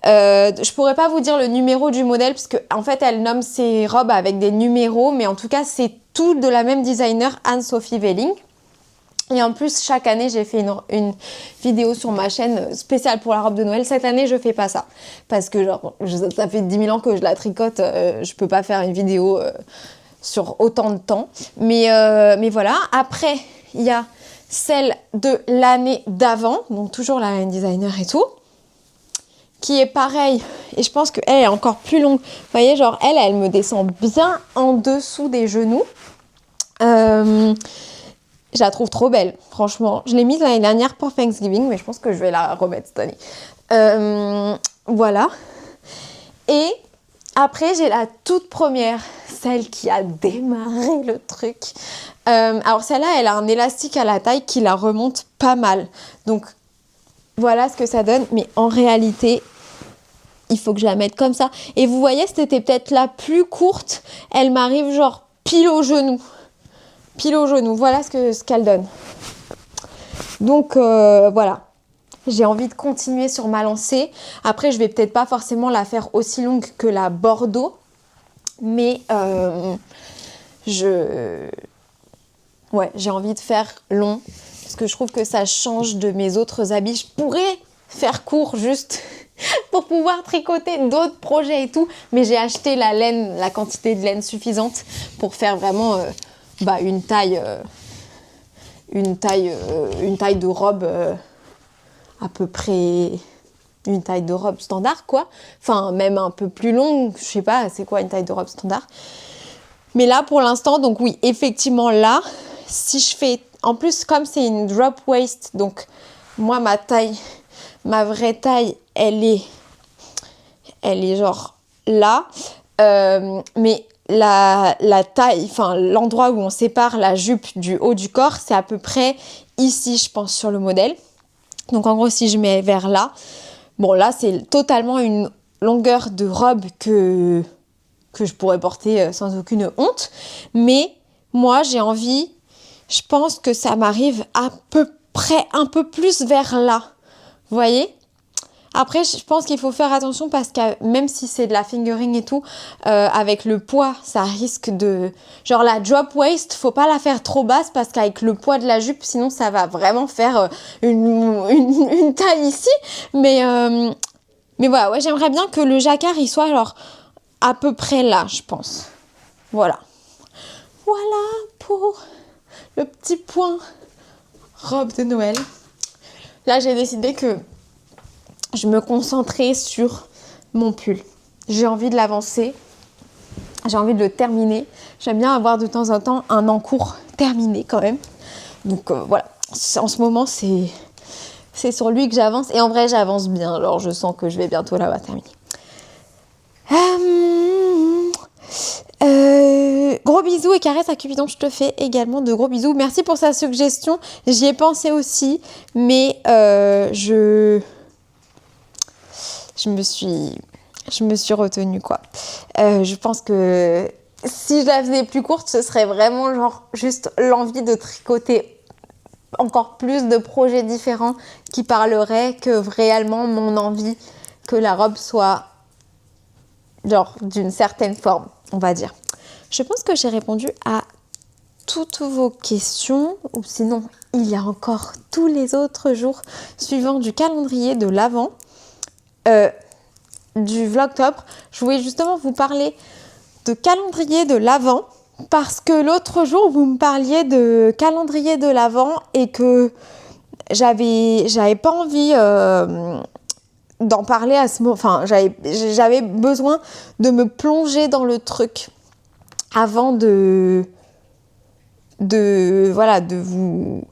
Je pourrais pas vous dire le numéro du modèle parce que en fait, elle nomme ses robes avec des numéros, mais en tout cas, c'est tout de la même designer, Anne-Sophie Welling. Et en plus, chaque année, j'ai fait une vidéo sur ma chaîne spéciale pour la robe de Noël. Cette année, je fais pas ça. Parce que genre, ça fait 10 000 ans que je la tricote. Je peux pas faire une vidéo sur autant de temps. Mais voilà. Après, il y a celle de l'année d'avant. Donc toujours la même designer et tout. Qui est pareille. Et je pense qu'elle est encore plus longue. Vous voyez, genre, elle me descend bien en dessous des genoux. Je la trouve trop belle, franchement. Je l'ai mise l'année dernière pour Thanksgiving, mais je pense que je vais la remettre cette année. Voilà. Et après, j'ai la toute première, celle qui a démarré le truc. Alors celle-là, elle a un élastique à la taille qui la remonte pas mal. Donc, voilà ce que ça donne. Mais en réalité, il faut que je la mette comme ça. Et vous voyez, c'était peut-être la plus courte. Elle m'arrive genre pile au genou. Pile au genou, voilà ce qu'elle donne. Donc voilà, j'ai envie de continuer sur ma lancée. Après, je vais peut-être pas forcément la faire aussi longue que la Bordeaux, mais j'ai envie de faire long parce que je trouve que ça change de mes autres habits. Je pourrais faire court juste pour pouvoir tricoter d'autres projets et tout, mais j'ai acheté la laine, la quantité de laine suffisante pour faire vraiment une taille de robe à peu près une taille de robe standard quoi. Enfin même un peu plus longue, je sais pas c'est quoi une taille de robe standard. Mais là pour l'instant donc oui effectivement là si je fais en plus comme c'est une drop waist donc moi ma vraie taille elle est genre là mais la taille, enfin l'endroit où on sépare la jupe du haut du corps, c'est à peu près ici, je pense, sur le modèle. Donc en gros, si je mets vers là, bon là, c'est totalement une longueur de robe que je pourrais porter sans aucune honte. Mais moi, j'ai envie, je pense que ça m'arrive à peu près un peu plus vers là. Vous voyez ? Après, je pense qu'il faut faire attention parce que même si c'est de la fingering et tout, avec le poids, ça risque de... Genre la drop waist, faut pas la faire trop basse parce qu'avec le poids de la jupe, sinon ça va vraiment faire une taille ici. Mais voilà, ouais, j'aimerais bien que le jacquard, il soit genre à peu près là, je pense. Voilà. Voilà pour le petit point robe de Noël. Là, j'ai décidé que je me concentrais sur mon pull. J'ai envie de l'avancer. J'ai envie de le terminer. J'aime bien avoir de temps en temps un encours terminé quand même. Donc voilà. En ce moment, c'est sur lui que j'avance. Et en vrai, j'avance bien. Alors, je sens que je vais bientôt l'avoir terminé. Gros bisous et caresses à Cupidon. Je te fais également de gros bisous. Merci pour sa suggestion. J'y ai pensé aussi. Mais je me suis retenue quoi. Je pense que si je la faisais plus courte, ce serait vraiment genre juste l'envie de tricoter encore plus de projets différents qui parleraient que réellement mon envie que la robe soit genre d'une certaine forme, on va dire. Je pense que j'ai répondu à toutes vos questions, ou sinon il y a encore tous les autres jours suivants du calendrier de l'Avent. Du Vlogtober, je voulais justement vous parler de calendrier de l'Avent parce que l'autre jour vous me parliez de calendrier de l'Avent et que j'avais pas envie d'en parler à ce moment. Enfin, j'avais besoin de me plonger dans le truc avant de vous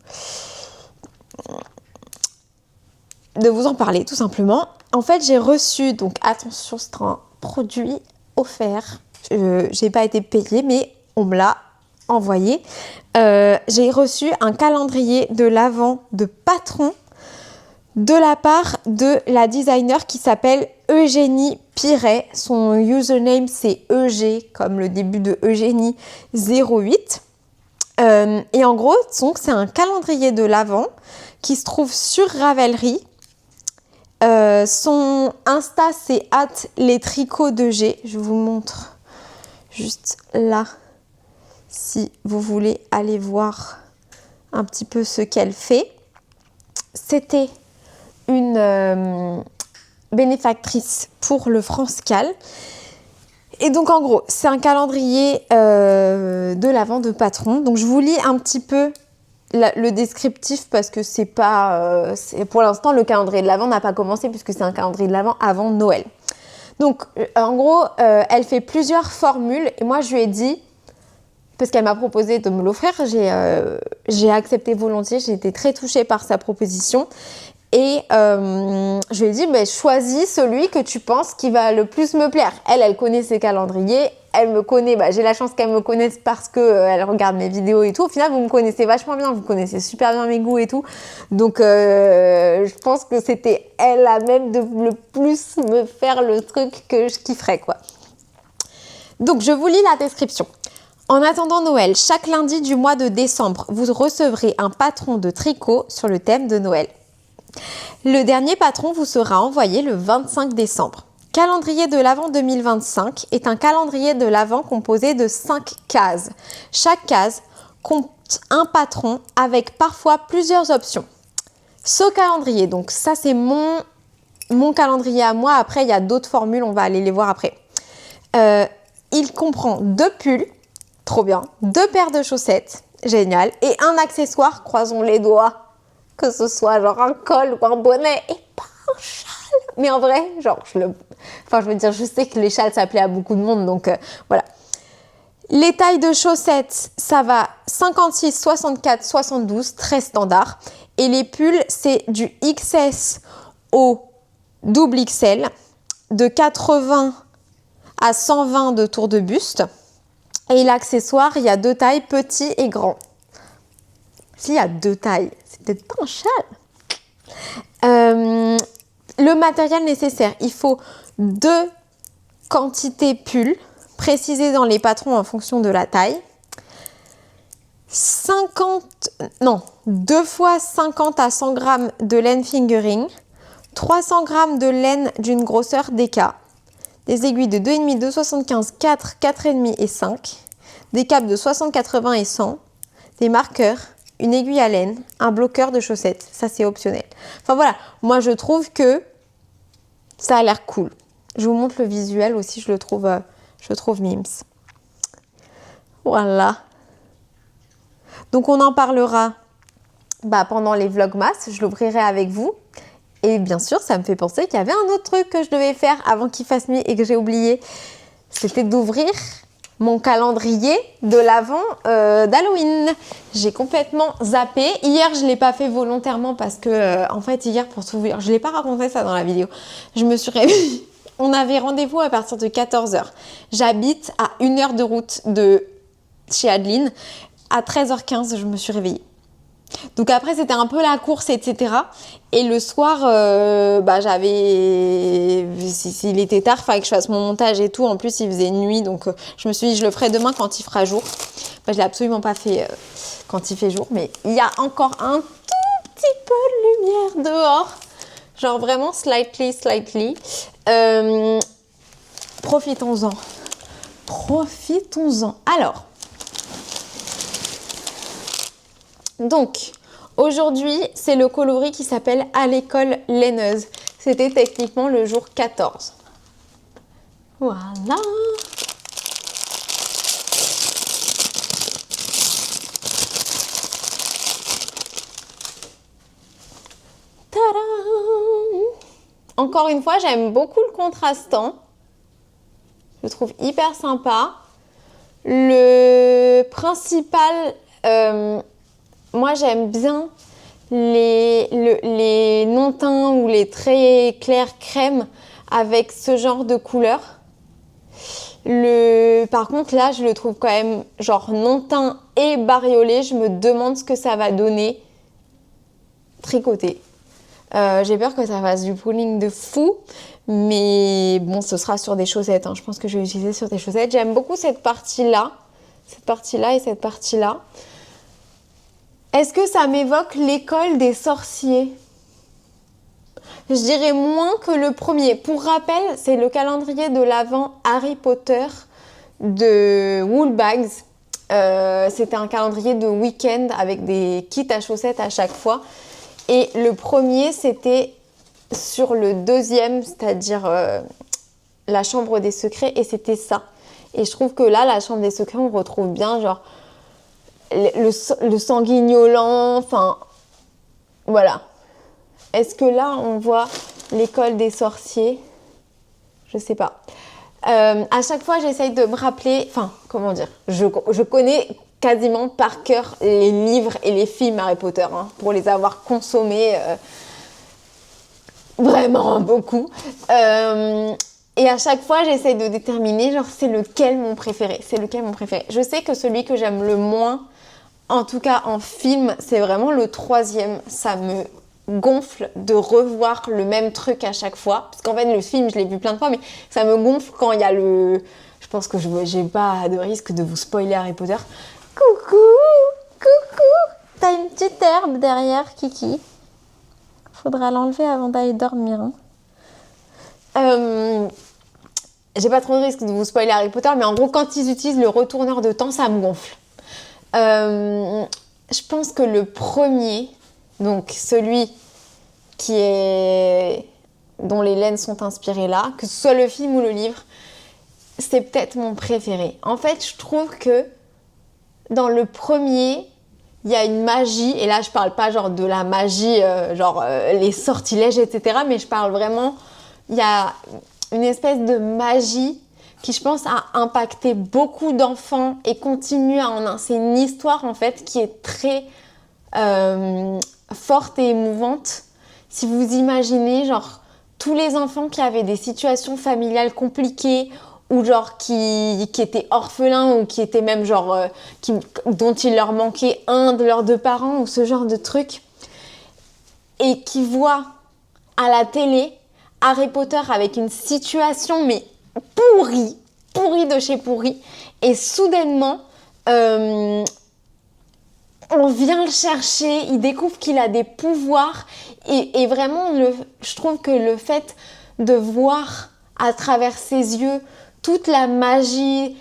en parler tout simplement. En fait, j'ai reçu, donc attention, c'est un produit offert. J'ai pas été payée, mais on me l'a envoyé. J'ai reçu un calendrier de l'Avent de Patron de la part de la designer qui s'appelle Eugénie Piret. Son username, c'est EG, comme le début de Eugénie 08. Et en gros, donc, c'est un calendrier de l'Avent qui se trouve sur Ravelry. Son Insta, c'est @lestricots2G. Je vous montre juste là, si vous voulez aller voir un petit peu ce qu'elle fait. C'était une bénéfactrice pour le France-Cal. Et donc en gros, c'est un calendrier de l'Avent de Patron. Donc je vous lis un petit peu le descriptif parce que c'est pas... pour l'instant, le calendrier de l'Avent n'a pas commencé puisque c'est un calendrier de l'Avent avant Noël. Donc en gros, elle fait plusieurs formules et moi je lui ai dit, parce qu'elle m'a proposé de me l'offrir, j'ai accepté volontiers, j'ai été très touchée par sa proposition. Et je lui ai dit, choisis celui que tu penses qui va le plus me plaire. Elle connaît ses calendriers, elle me connaît, j'ai la chance qu'elle me connaisse parce qu'elle regarde mes vidéos et tout. Au final, vous me connaissez vachement bien, vous connaissez super bien mes goûts et tout. Donc, je pense que c'était elle à même de le plus me faire le truc que je kifferais, quoi. Donc, je vous lis la description. En attendant Noël, chaque lundi du mois de décembre, vous recevrez un patron de tricot sur le thème de Noël. Le dernier patron vous sera envoyé le 25 décembre. Calendrier de l'Avent 2025 est un calendrier de l'Avent composé de 5 cases. Chaque case compte un patron avec parfois plusieurs options. Ce calendrier, donc ça c'est mon calendrier à moi. Après, il y a d'autres formules, on va aller les voir après. Il comprend 2 pulls, trop bien, 2 paires de chaussettes, génial, et un accessoire, croisons les doigts, que ce soit genre un col ou un bonnet et pas un châle. Mais en vrai, genre, je sais que les châles, ça plaît à beaucoup de monde, donc voilà. Les tailles de chaussettes, ça va 56, 64, 72, très standard. Et les pulls, c'est du XS au double XL, de 80 à 120 de tour de buste. Et l'accessoire, il y a 2 tailles, petit et grand. S'il y a 2 tailles, c'est peut-être pas un châle. Le matériel nécessaire, il faut 2 quantités pulls, précisées dans les patrons en fonction de la taille. 2 fois 50 à 100 g de laine fingering, 300 g de laine d'une grosseur DK, des aiguilles de 2,5, 2,75, 4, 4,5 et 5, des câbles de 60, 80 et 100, des marqueurs, une aiguille à laine, un bloqueur de chaussettes. Ça, c'est optionnel. Enfin voilà, moi je trouve que ça a l'air cool. Je vous montre le visuel aussi, je le trouve mimes. Voilà. Donc on en parlera pendant les vlogmas, je l'ouvrirai avec vous. Et bien sûr, ça me fait penser qu'il y avait un autre truc que je devais faire avant qu'il fasse nuit et que j'ai oublié. C'était d'ouvrir mon calendrier de l'Avent d'Halloween. J'ai complètement zappé. Hier, je ne l'ai pas fait volontairement parce que, en fait, hier, pour tout vous dire, je ne l'ai pas raconté ça dans la vidéo. Je me suis réveillée. On avait rendez-vous à partir de 14h. J'habite à 1 heure de route de chez Adeline. À 13h15, je me suis réveillée. Donc après, c'était un peu la course, etc. Et le soir, s'il était tard, il fallait que je fasse mon montage et tout. En plus, il faisait nuit, donc je me suis dit, je le ferai demain quand il fera jour. Je ne l'ai absolument pas fait quand il fait jour, mais il y a encore un tout petit peu de lumière dehors. Genre vraiment slightly. Profitons-en. Alors, donc, aujourd'hui, c'est le coloris qui s'appelle À l'école laineuse. C'était techniquement le jour 14. Voilà. Tadam! Encore une fois, j'aime beaucoup le contrastant. Je le trouve hyper sympa. Le principal... moi, j'aime bien les non-teints ou les très clairs crème avec ce genre de couleur. Par contre, là, je le trouve quand même genre non-teint et bariolé. Je me demande ce que ça va donner tricoté. J'ai peur que ça fasse du pulling de fou. Mais bon, ce sera sur des chaussettes. Je pense que je vais l'utiliser sur des chaussettes. J'aime beaucoup cette partie-là. Cette partie-là et cette partie-là. Est-ce que ça m'évoque l'école des sorciers? Je dirais moins que le premier. Pour rappel, c'est le calendrier de l'Avent Harry Potter de Woolbags. C'était un calendrier de week-end avec des kits à chaussettes à chaque fois. Et le premier, c'était sur le deuxième, c'est-à-dire la chambre des secrets, et c'était ça. Et je trouve que là, la chambre des secrets, on retrouve bien genre le sanguignolant, enfin voilà. Est-ce que là, on voit l'école des sorciers? Je sais pas. À chaque fois, j'essaye de me rappeler, enfin, comment dire, je connais quasiment par cœur les livres et les films Harry Potter, hein, pour les avoir consommés vraiment beaucoup. Et à chaque fois, j'essaye de déterminer, genre, c'est lequel mon préféré. C'est lequel mon préféré. Je sais que celui que j'aime le moins, en tout cas en film, c'est vraiment le troisième. Ça me gonfle de revoir le même truc à chaque fois. Parce qu'en fait, le film, je l'ai vu plein de fois, mais ça me gonfle quand il y a le... Je pense que j'ai pas de risque de vous spoiler Harry Potter. Coucou, coucou. T'as une petite herbe derrière, Kiki. Faudra l'enlever avant d'aller dormir. Hein. J'ai pas trop de risque de vous spoiler Harry Potter, mais en gros, quand ils utilisent le retourneur de temps, ça me gonfle. Je pense que le premier, donc celui dont les laines sont inspirées là, que ce soit le film ou le livre, c'est peut-être mon préféré. En fait, je trouve que dans le premier, il y a une magie, et là je parle pas genre de la magie, les sortilèges, etc., mais je parle vraiment, il y a une espèce de magie qui, je pense, a impacté beaucoup d'enfants et continue à en... C'est une histoire, en fait, qui est très forte et émouvante. Si vous imaginez, genre, tous les enfants qui avaient des situations familiales compliquées ou genre qui étaient orphelins ou qui étaient même genre dont il leur manquait un de leurs deux parents ou ce genre de truc, et qui voient à la télé Harry Potter avec une situation mais pourrie de chez pourri, et soudainement on vient le chercher, il découvre qu'il a des pouvoirs, et vraiment je trouve que le fait de voir à travers ses yeux toute la magie,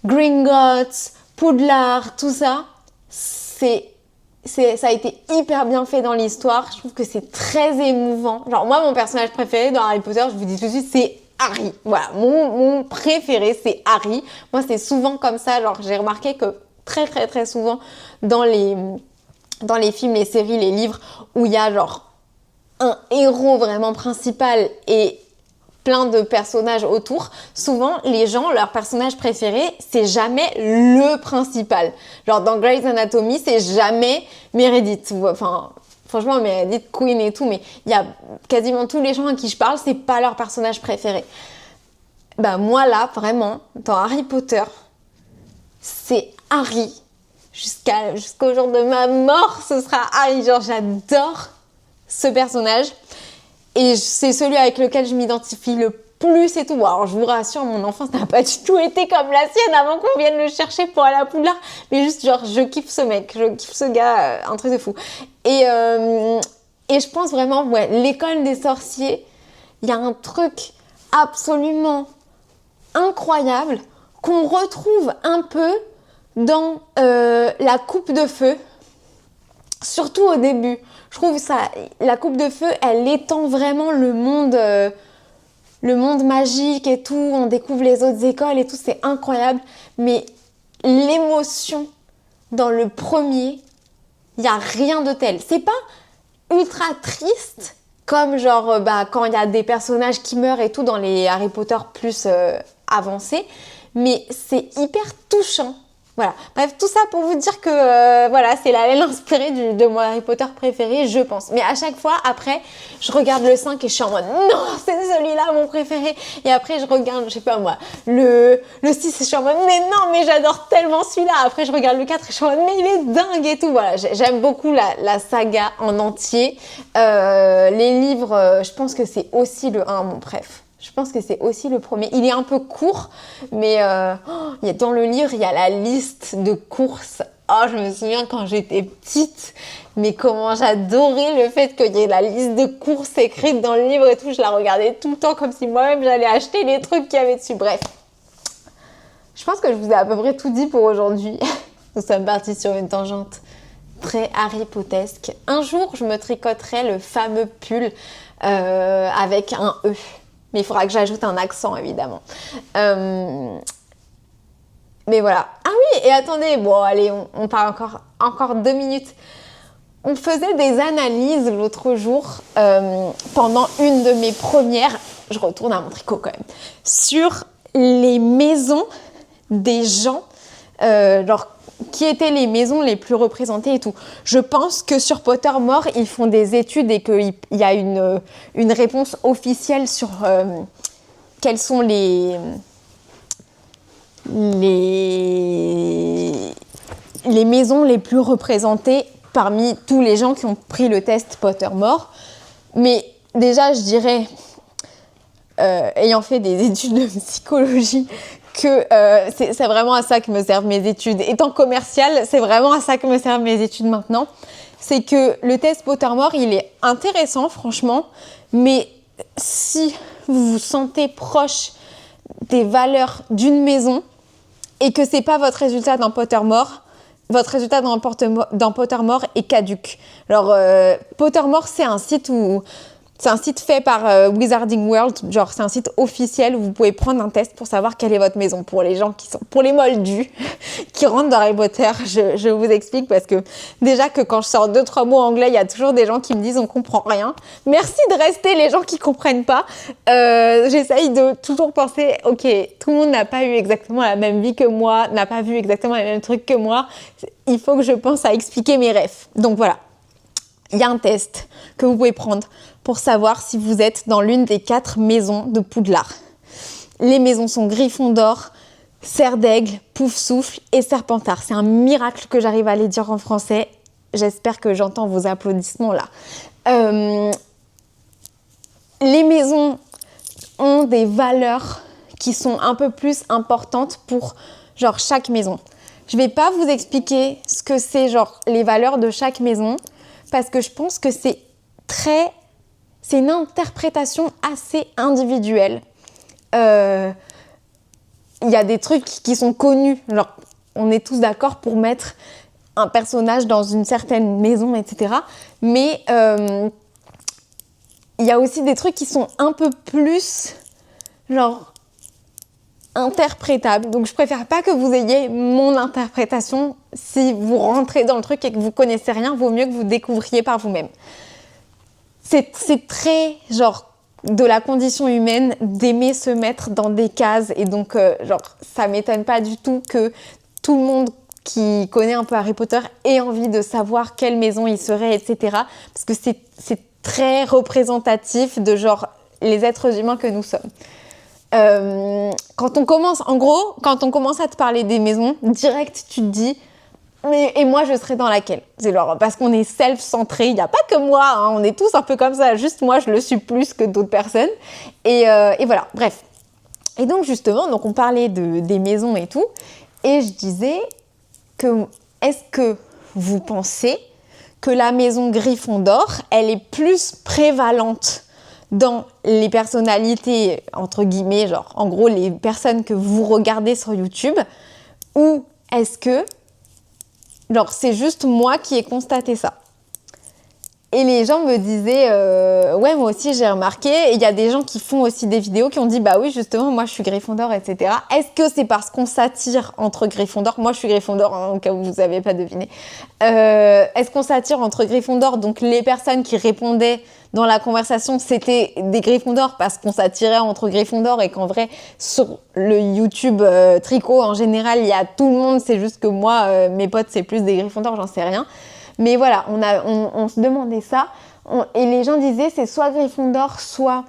Gringotts, Poudlard, tout ça, ça a été hyper bien fait dans l'histoire. Je trouve que c'est très émouvant. Genre moi, mon personnage préféré dans Harry Potter, je vous dis tout de suite, c'est Harry. Voilà, mon préféré, c'est Harry. Moi, c'est souvent comme ça. Genre, j'ai remarqué que très très très souvent dans les films, les séries, les livres, où il y a genre un héros vraiment principal et plein de personnages autour, souvent les gens, leur personnage préféré, c'est jamais le principal. Genre dans Grey's Anatomy, c'est jamais Meredith. Enfin, franchement, Meredith, Queen et tout, mais il y a quasiment tous les gens à qui je parle, c'est pas leur personnage préféré. Bah moi là, vraiment, dans Harry Potter, c'est Harry. Jusqu'au jour de ma mort, ce sera Harry. Genre j'adore ce personnage. Et c'est celui avec lequel je m'identifie le plus et tout. Bon, alors je vous rassure, mon enfance n'a pas du tout été comme la sienne avant qu'on vienne le chercher pour aller à Poudlard. Mais juste genre, je kiffe ce mec, je kiffe ce gars, un truc de fou. Et je pense vraiment, ouais, l'école des sorciers, il y a un truc absolument incroyable qu'on retrouve un peu dans la coupe de feu. Surtout au début, je trouve ça, la coupe de feu, elle étend vraiment le monde magique et tout. On découvre les autres écoles et tout, c'est incroyable. Mais l'émotion dans le premier, il y a rien de tel. C'est pas ultra triste comme genre quand il y a des personnages qui meurent et tout dans les Harry Potter plus avancés, mais c'est hyper touchant. Voilà, bref, tout ça pour vous dire que voilà, c'est la laine inspirée de mon Harry Potter préféré, je pense. Mais à chaque fois, après, je regarde le 5 et je suis en mode non, c'est celui-là mon préféré. Et après, je regarde, je sais pas moi, le 6 et je suis en mode mais non, mais j'adore tellement celui-là. Après, je regarde le 4 et je suis en mode mais il est dingue et tout. Voilà, j'aime beaucoup la saga en entier. Les livres, je pense que c'est aussi le 1 mon préf. Je pense que c'est aussi le premier. Il est un peu court, mais dans le livre, il y a la liste de courses Oh, je me souviens quand j'étais petite, mais comment j'adorais le fait qu'il y ait la liste de courses écrite dans le livre et tout. Je la regardais tout le temps comme si moi-même j'allais acheter les trucs qu'il y avait dessus. Bref, je pense que je vous ai à peu près tout dit pour aujourd'hui. Nous sommes partis sur une tangente très Harry Pottesque. Un jour, je me tricoterai le fameux pull avec un E. Mais il faudra que j'ajoute un accent, évidemment. Mais voilà. Ah oui, et attendez, bon, allez, on parle encore 2 minutes. On faisait des analyses l'autre jour, pendant une de mes premières, je retourne à mon tricot quand même, sur les maisons des gens, genre, qui étaient les maisons les plus représentées et tout. Je pense que sur Pottermore, ils font des études et qu'il y a une réponse officielle sur quelles sont les maisons les plus représentées parmi tous les gens qui ont pris le test Pottermore. Mais déjà, je dirais, ayant fait des études de psychologie, que c'est vraiment à ça que me servent mes études. Étant commerciale, c'est vraiment à ça que me servent mes études maintenant. C'est que le test Pottermore, il est intéressant, franchement, mais si vous vous sentez proche des valeurs d'une maison et que c'est pas votre résultat dans Pottermore, votre résultat dans Pottermore est caduque. Alors, Pottermore, c'est un site fait par Wizarding World, genre c'est un site officiel où vous pouvez prendre un test pour savoir quelle est votre maison. Pour les gens pour les moldus qui rentrent dans Harry Potter, je vous explique parce que déjà que quand je sors 2-3 mots anglais, il y a toujours des gens qui me disent on comprend rien. Merci de rester les gens qui comprennent pas. J'essaye de toujours penser, ok, tout le monde n'a pas eu exactement la même vie que moi, n'a pas vu exactement les mêmes trucs que moi. Il faut que je pense à expliquer mes rêves. Donc voilà. Il y a un test que vous pouvez prendre pour savoir si vous êtes dans l'une des 4 maisons de Poudlard. Les maisons sont Gryffondor, Serre d'Aigle, Poufsouffle et Serpentard. C'est un miracle que j'arrive à les dire en français. J'espère que j'entends vos applaudissements là. Les maisons ont des valeurs qui sont un peu plus importantes pour genre chaque maison. Je vais pas vous expliquer ce que c'est genre les valeurs de chaque maison parce que je pense que c'est une interprétation assez individuelle. Il y a des trucs qui sont connus, genre on est tous d'accord pour mettre un personnage dans une certaine maison, etc. Mais il y a aussi des trucs qui sont un peu plus genre interprétables. Donc je préfère pas que vous ayez mon interprétation. Si vous rentrez dans le truc et que vous connaissez rien, vaut mieux que vous découvriez par vous-même. C'est très genre de la condition humaine d'aimer se mettre dans des cases et donc genre ça m'étonne pas du tout que tout le monde qui connaît un peu Harry Potter ait envie de savoir quelle maison il serait, etc. Parce que c'est très représentatif de genre les êtres humains que nous sommes. Quand on commence à te parler des maisons, direct tu te dis et moi je serais dans laquelle? C'est genre parce qu'on est self-centré, il n'y a pas que moi, hein, on est tous un peu comme ça, juste moi je le suis plus que d'autres personnes et voilà, bref. Et donc justement, on parlait des maisons et tout, et je disais que est-ce que vous pensez que la maison Gryffondor, elle est plus prévalente dans les personnalités, entre guillemets, genre en gros les personnes que vous regardez sur YouTube, ou est-ce que genre c'est juste moi qui ai constaté ça? Et les gens me disaient ouais moi aussi j'ai remarqué, et il y a des gens qui font aussi des vidéos qui ont dit bah oui justement moi je suis Gryffondor, etc. Est-ce que c'est parce qu'on s'attire entre Gryffondor? Moi je suis Gryffondor, hein, au cas où vous n'avez pas deviné. Est-ce qu'on s'attire entre Gryffondor? Donc les personnes qui répondaient dans la conversation c'était des Gryffondor parce qu'on s'attirait entre Gryffondor, et qu'en vrai sur le YouTube tricot en général il y a tout le monde, c'est juste que moi mes potes c'est plus des Gryffondor, j'en sais rien. Mais voilà, on se demandait ça. Et les gens disaient c'est soit Gryffondor, soit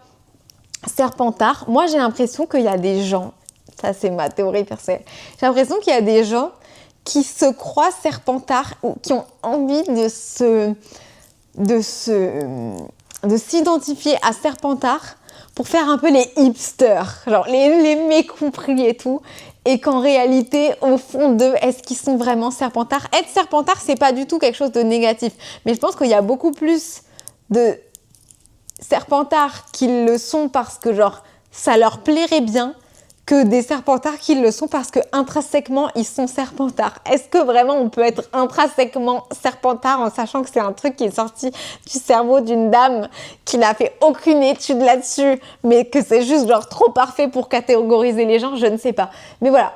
Serpentard. Moi, j'ai l'impression qu'il y a des gens, ça c'est ma théorie personnelle, j'ai l'impression qu'il y a des gens qui se croient Serpentard ou qui ont envie de s'identifier à Serpentard pour faire un peu les hipsters, genre les mécompris et tout. et qu'en réalité, au fond d'eux, est-ce qu'ils sont vraiment serpentards? Être serpentard, c'est pas du tout quelque chose de négatif. Mais je pense qu'il y a beaucoup plus de serpentards qui le sont parce que genre ça leur plairait bien que des serpentards qui le sont parce que intrinsèquement ils sont serpentards. Est-ce que vraiment on peut être intrinsèquement serpentard en sachant que c'est un truc qui est sorti du cerveau d'une dame qui n'a fait aucune étude là-dessus, mais que c'est juste genre trop parfait pour catégoriser les gens? Je ne sais pas. Mais voilà.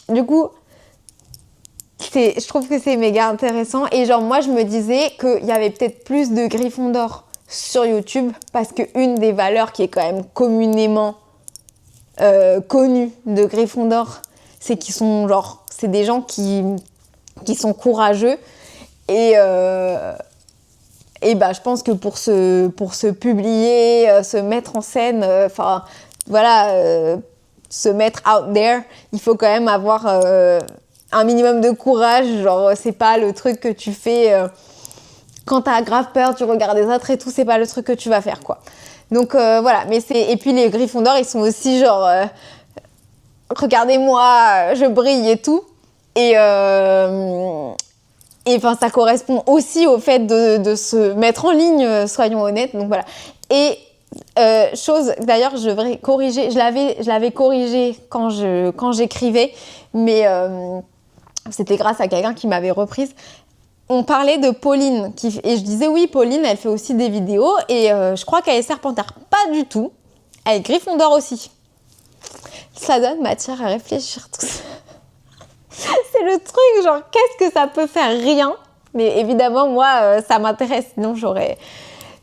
Du coup, je trouve que c'est méga intéressant. Et genre moi je me disais qu'il y avait peut-être plus de Gryffondor sur YouTube parce qu'une des valeurs qui est quand même communément connue de Gryffondor, c'est qu'ils sont genre, c'est des gens qui sont courageux et bah je pense que pour se publier, se mettre en scène, enfin voilà, se mettre out there, il faut quand même avoir un minimum de courage. Genre c'est pas le truc que tu fais quand t'as grave peur, tu regardes les autres et tout, c'est pas le truc que tu vas faire, quoi. Donc voilà, mais et puis les Gryffondors, ils sont aussi genre regardez-moi, je brille et tout. Et enfin, ça correspond aussi au fait de se mettre en ligne, soyons honnêtes. Donc voilà. Et chose, d'ailleurs, je devrais corriger. Je l'avais corrigé quand j'écrivais, mais c'était grâce à quelqu'un qui m'avait reprise. On parlait de Pauline, et je disais oui, Pauline, elle fait aussi des vidéos, et je crois qu'elle est serpentard. Pas du tout. Elle est Gryffondor aussi. Ça donne matière à réfléchir tout ça. C'est le truc, genre, qu'est-ce que ça peut faire? Rien. Mais évidemment, moi, ça m'intéresse, sinon j'aurais...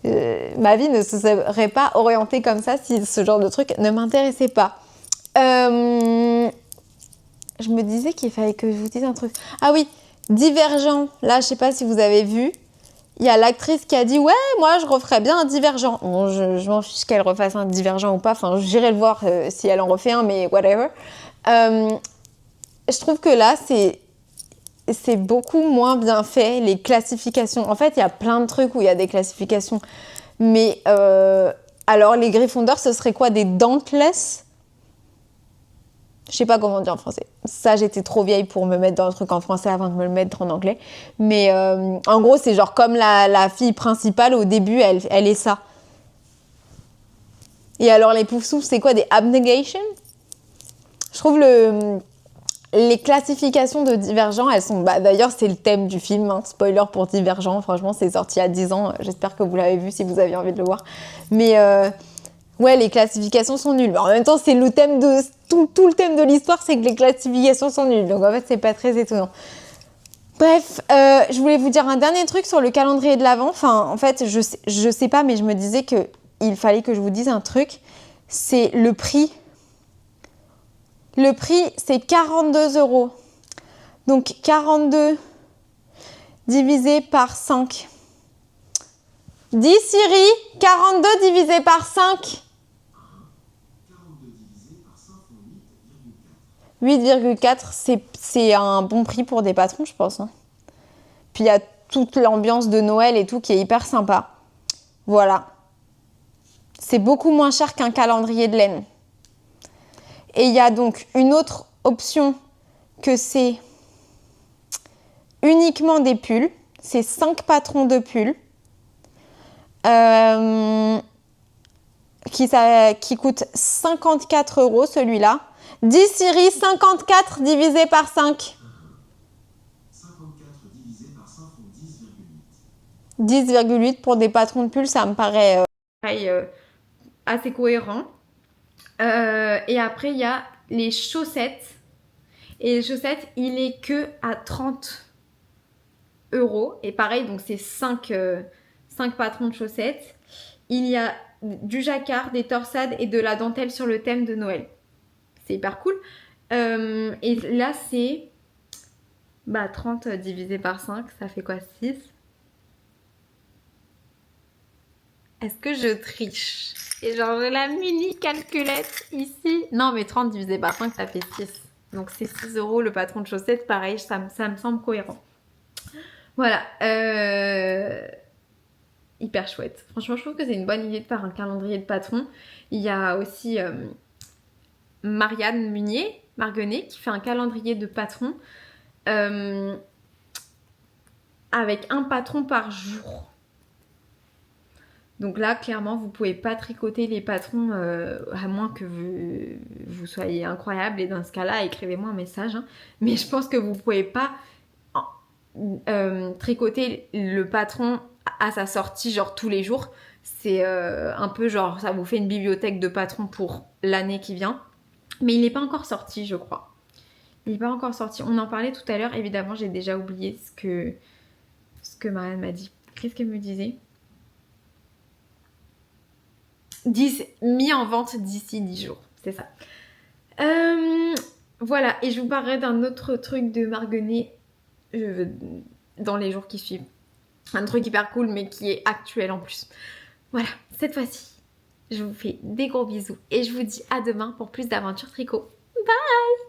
ma vie ne se serait pas orientée comme ça si ce genre de truc ne m'intéressait pas. Je me disais qu'il fallait que je vous dise un truc. Ah oui, Divergent. Là, je sais pas si vous avez vu. Il y a l'actrice qui a dit « Ouais, moi, je referais bien un Divergent. » Bon, je m'en fiche qu'elle refasse un Divergent ou pas. Enfin, j'irai le voir si elle en refait un, mais whatever. Je trouve que là, c'est beaucoup moins bien fait, les classifications. En fait, il y a plein de trucs où il y a des classifications. Mais alors, les Gryffondors, ce serait quoi? Des Dauntless? Je sais pas comment dire en français. Ça, j'étais trop vieille pour me mettre dans le truc en français avant de me le mettre en anglais. Mais en gros, c'est genre comme la fille principale, au début, elle est ça. Et alors, les Poufsouffles, c'est quoi? Des Abnegation? Je trouve les classifications de Divergent, elles sont... Bah, d'ailleurs, c'est le thème du film. Hein. Spoiler pour Divergent. Franchement, c'est sorti il y a 10 ans. J'espère que vous l'avez vu si vous aviez envie de le voir. Mais... ouais, les classifications sont nulles. Mais en même temps, c'est le thème de... Tout le thème de l'histoire, c'est que les classifications sont nulles. Donc en fait, c'est pas très étonnant. Bref, je voulais vous dire un dernier truc sur le calendrier de l'Avent. Enfin, en fait, je sais pas, mais je me disais qu'il fallait que je vous dise un truc. C'est le prix. Le prix, c'est 42 €. Donc 42 divisé par 5. Dis Siri, 42 divisé par 5. 8,4, c'est un bon prix pour des patrons, je pense. Hein. Puis il y a toute l'ambiance de Noël et tout qui est hyper sympa. Voilà. C'est beaucoup moins cher qu'un calendrier de laine. Et il y a donc une autre option que c'est uniquement des pulls. C'est 5 patrons de pulls. Qui coûte 54 € celui-là. Dis Siri, 54 divisé par 5. 54 divisé par 5 font 10,8. 10,8 pour des patrons de pull, ça me paraît assez cohérent. Et après, il y a les chaussettes. Et les chaussettes, il est que à 30 €. Et pareil, donc c'est 5 patrons de chaussettes. Il y a du jacquard, des torsades et de la dentelle sur le thème de Noël. C'est hyper cool. Et là, c'est 30 divisé par 5, ça fait quoi? 6. Est-ce que je triche? Et genre, j'ai la mini calculette ici. Non, mais 30 divisé par 5, ça fait 6. Donc, c'est 6 € le patron de chaussettes. Pareil, ça me semble cohérent. Voilà. Hyper chouette. Franchement, je trouve que c'est une bonne idée de faire un calendrier de patron. Il y a aussi Marianne Munier Marguenet qui fait un calendrier de patrons avec un patron par jour. Donc là, clairement, vous pouvez pas tricoter les patrons à moins que vous soyez incroyable. Et dans ce cas-là, écrivez-moi un message. Hein. Mais je pense que vous pouvez pas tricoter le patron à sa sortie, genre tous les jours. C'est un peu genre, ça vous fait une bibliothèque de patrons pour l'année qui vient. Mais il n'est pas encore sorti, je crois. Il n'est pas encore sorti. On en parlait tout à l'heure. Évidemment, j'ai déjà oublié ce que Marianne m'a dit. Qu'est-ce qu'elle me disait ? Mis en vente d'ici 10 jours, c'est ça. Voilà, et je vous parlerai d'un autre truc de Marguenet dans les jours qui suivent. Un truc hyper cool, mais qui est actuel en plus. Voilà, cette fois-ci, je vous fais des gros bisous et je vous dis à demain pour plus d'aventures tricot. Bye!